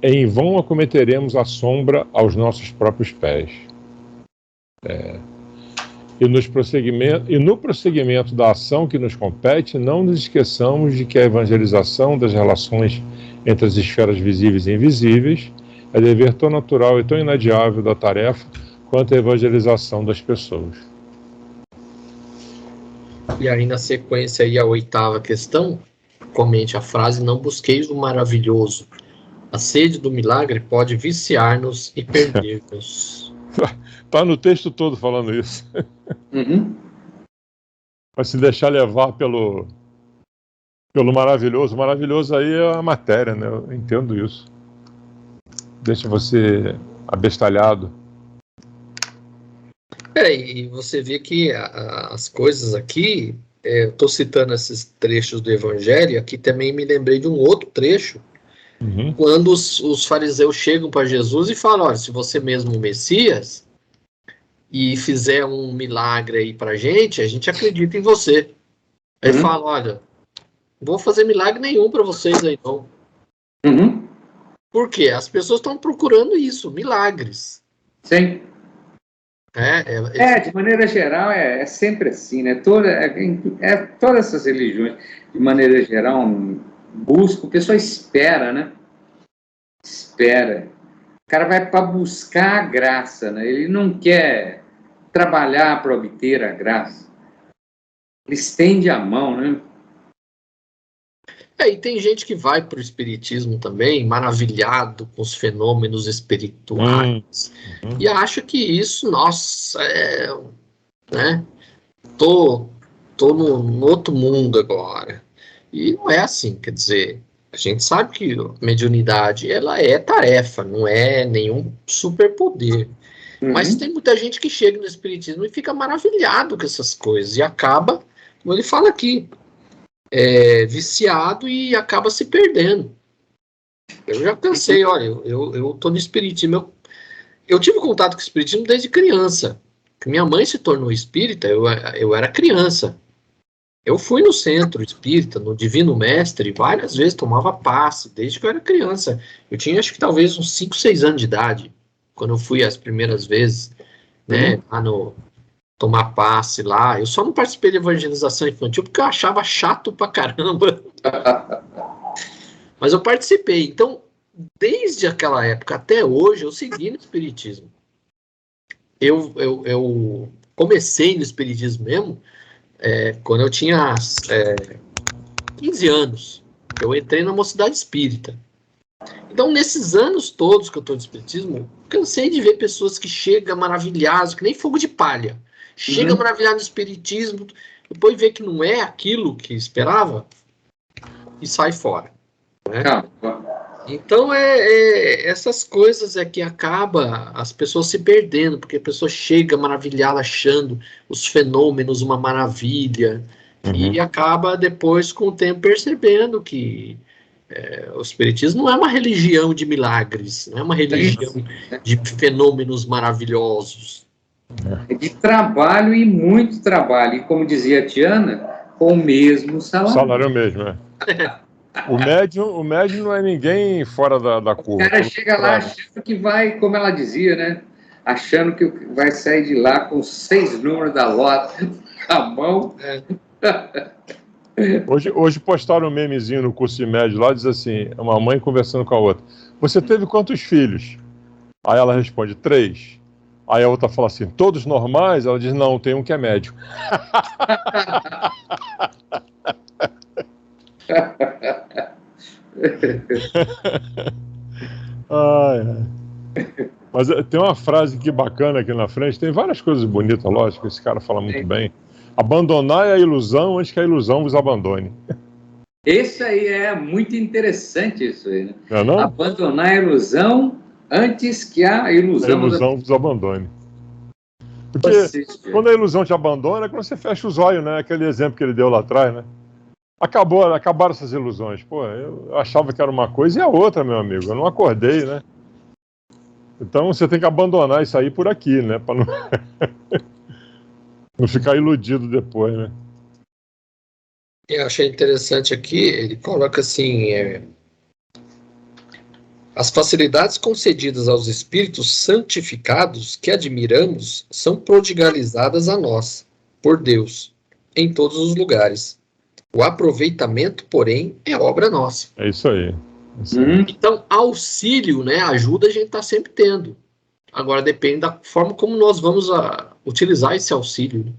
em vão acometeremos a sombra aos nossos próprios pés. E no prosseguimento da ação que nos compete, não nos esqueçamos de que a evangelização das relações entre as esferas visíveis e invisíveis é dever tão natural e tão inadiável da tarefa quanto a evangelização das pessoas. E aí, na sequência, aí, a 8ª questão, comente a frase: não busqueis o maravilhoso. A sede do milagre pode viciar-nos e perder-nos. Está no texto todo falando isso. Uhum. Mas se deixar levar pelo maravilhoso. O maravilhoso aí é a matéria, né? Eu entendo isso. Deixa você abestalhado. E você vê que as coisas aqui, eu estou citando esses trechos do Evangelho, aqui também me lembrei de um outro trecho, quando os fariseus chegam para Jesus e falam: olha, se você mesmo o Messias e fizer um milagre aí para a gente acredita em você. Aí ele fala: olha, não vou fazer milagre nenhum para vocês aí não. Por quê? As pessoas estão procurando isso, milagres. Sim. De maneira geral, é sempre assim, né? Todas essas religiões, de maneira geral, buscam, o pessoal espera, né? Espera. O cara vai para buscar a graça, né? Ele não quer trabalhar para obter a graça. Ele estende a mão, né? E tem gente que vai para o espiritismo também, maravilhado com os fenômenos espirituais, e acha que isso, nossa, né? Tô no outro mundo agora. E não é assim, quer dizer, a gente sabe que a mediunidade, ela é tarefa, não é nenhum superpoder. Mas tem muita gente que chega no espiritismo e fica maravilhado com essas coisas, e acaba, como ele fala aqui, viciado e acaba se perdendo. Eu já cansei, olha, eu tô no espiritismo, eu tive contato com o espiritismo desde criança. Minha mãe se tornou espírita, eu era criança. Eu fui no centro espírita, no Divino Mestre, várias vezes tomava passe, desde que eu era criança. Eu tinha, acho que talvez uns 5, 6 anos de idade, quando eu fui as primeiras vezes, né, lá no tomar passe lá. Eu só não participei de evangelização infantil porque eu achava chato pra caramba. Mas eu participei. Então, desde aquela época até hoje, eu segui no espiritismo. Eu comecei no espiritismo mesmo quando eu tinha 15 anos. Eu entrei na Mocidade Espírita. Então, nesses anos todos que eu estou no espiritismo, cansei de ver pessoas que chegam maravilhadas, que nem fogo de palha. Chega maravilhado no espiritismo, depois vê que não é aquilo que esperava e sai fora. Né? Então, essas coisas que acaba as pessoas se perdendo, porque a pessoa chega maravilhada achando os fenômenos uma maravilha, e acaba depois, com o tempo, percebendo que o espiritismo não é uma religião de milagres, não é uma religião de fenômenos maravilhosos. É de trabalho e muito trabalho. E como dizia a Tiana, com o mesmo salário. O salário mesmo, O médium não é ninguém fora da curva. O cara chega lá achando que vai, como ela dizia, né? Achando que vai sair de lá com 6 números da lota na mão. Hoje postaram um memezinho no curso de médio lá, diz assim, uma mãe conversando com a outra. Você teve quantos filhos? Aí ela responde, 3. Aí a outra fala assim, todos normais? Ela diz, não, tem um que é médio. Mas tem uma frase aqui bacana aqui na frente, tem várias coisas bonitas, lógico, esse cara fala muito bem. Abandonai a ilusão antes que a ilusão vos abandone. Esse aí é muito interessante, isso aí, né? Não? Abandonar a ilusão antes que a ilusão vos abandone. Porque quando a ilusão te abandona, é quando você fecha os olhos, né? Aquele exemplo que ele deu lá atrás, né? Acabaram essas ilusões. Pô, eu achava que era uma coisa e a outra, meu amigo. Eu não acordei, né? Então você tem que abandonar isso aí por aqui, né? Para não ficar iludido depois, né? Eu achei interessante aqui, ele coloca assim, as facilidades concedidas aos espíritos santificados que admiramos são prodigalizadas a nós, por Deus, em todos os lugares. O aproveitamento, porém, é obra nossa. É isso aí. Então, auxílio, né, ajuda a gente está sempre tendo. Agora depende da forma como nós vamos utilizar esse auxílio.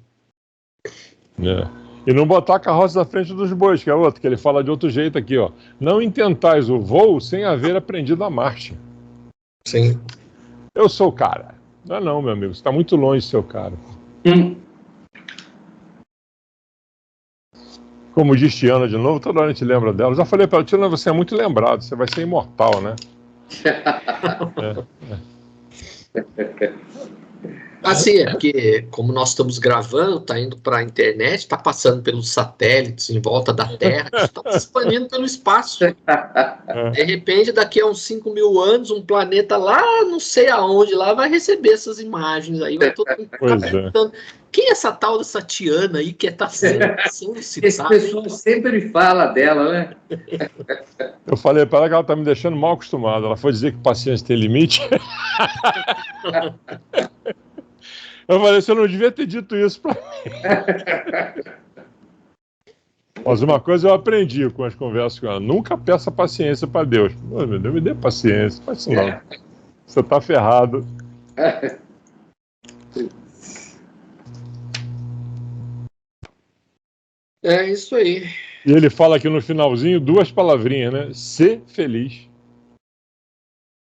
E não botar a carroça na frente dos bois, que é outro, que ele fala de outro jeito aqui, ó. Não intentais o voo sem haver aprendido a marcha. Sim. Eu sou o cara. Não, meu amigo, você está muito longe de ser o cara. Como diz Tiana de novo, toda hora a gente lembra dela. Eu já falei para ela, Tiana, você é muito lembrado, você vai ser imortal, né? Assim, porque como nós estamos gravando, está indo para a internet, está passando pelos satélites em volta da Terra, está se expandindo pelo espaço. De repente, daqui a uns 5.000 anos, um planeta lá, não sei aonde, lá vai receber essas imagens aí. Vai todo mundo perguntando, quem é essa tal dessa Tiana aí que está sendo citada? Esse pessoal sempre fala dela, né? Eu falei para ela que ela está me deixando mal acostumada. Ela foi dizer que paciência tem limite. Eu falei, você não devia ter dito isso pra mim. Mas uma coisa eu aprendi com as conversas com ela. Nunca peça paciência para Deus. Oh, meu Deus, me dê paciência. Faz isso não. Você tá ferrado. É isso aí. E ele fala aqui no finalzinho 2 palavrinhas, né? Ser feliz.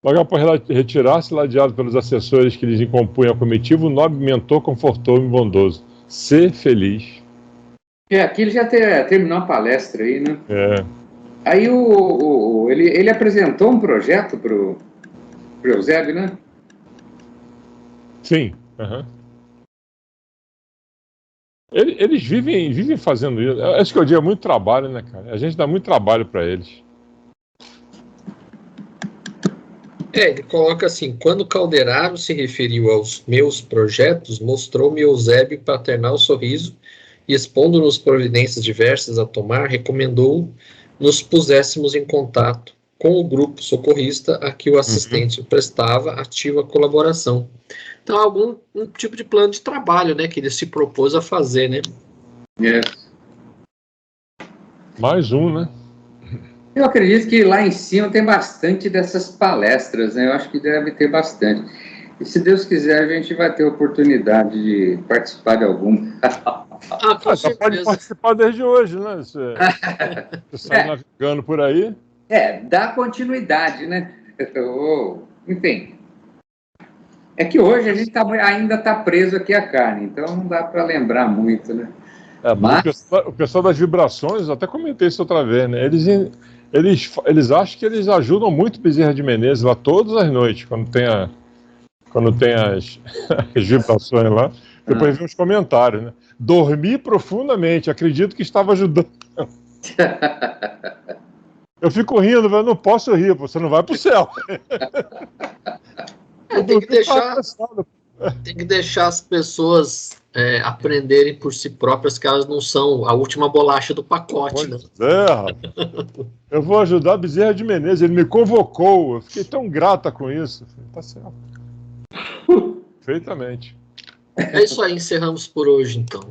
Logo após retirar-se, ladeado pelos assessores que lhes incompunham a comitiva, o nobre mentor confortou-me bondoso. Ser feliz. Aqui ele já terminou a palestra aí, né? Aí ele apresentou um projeto pro Eusébio, né? Sim. Eles vivem fazendo isso. Acho que eu digo, é muito trabalho, né, cara? A gente dá muito trabalho para eles. Ele coloca assim, quando Calderaro se referiu aos meus projetos, mostrou-me Eusébio paternal sorriso e expondo-nos providências diversas a tomar, recomendou nos puséssemos em contato com o grupo socorrista a que o assistente prestava ativa colaboração. Então, um tipo de plano de trabalho, né, que ele se propôs a fazer, né? Mais um, né? Eu acredito que lá em cima tem bastante dessas palestras, né? Eu acho que deve ter bastante. E se Deus quiser, a gente vai ter oportunidade de participar de alguma. Você pode participar desde hoje, né? Você sai navegando por aí. Dá continuidade, né? Enfim. É que hoje a gente ainda está preso aqui à carne, então não dá para lembrar muito, né? Mas o pessoal das vibrações, até comentei isso outra vez, né? Eles acham que eles ajudam muito Bezerra de Menezes lá todas as noites, quando tem as vibrações lá. Depois vem os comentários, né? Dormi profundamente, acredito que estava ajudando. Eu fico rindo, mas não posso rir, você não vai pro céu. Tem que deixar as pessoas aprenderem por si próprias que elas não são a última bolacha do pacote, né? Eu vou ajudar Bezerra de Menezes, ele me convocou, eu fiquei tão grata com isso. Tá certo. Perfeitamente. É isso aí, encerramos por hoje, então.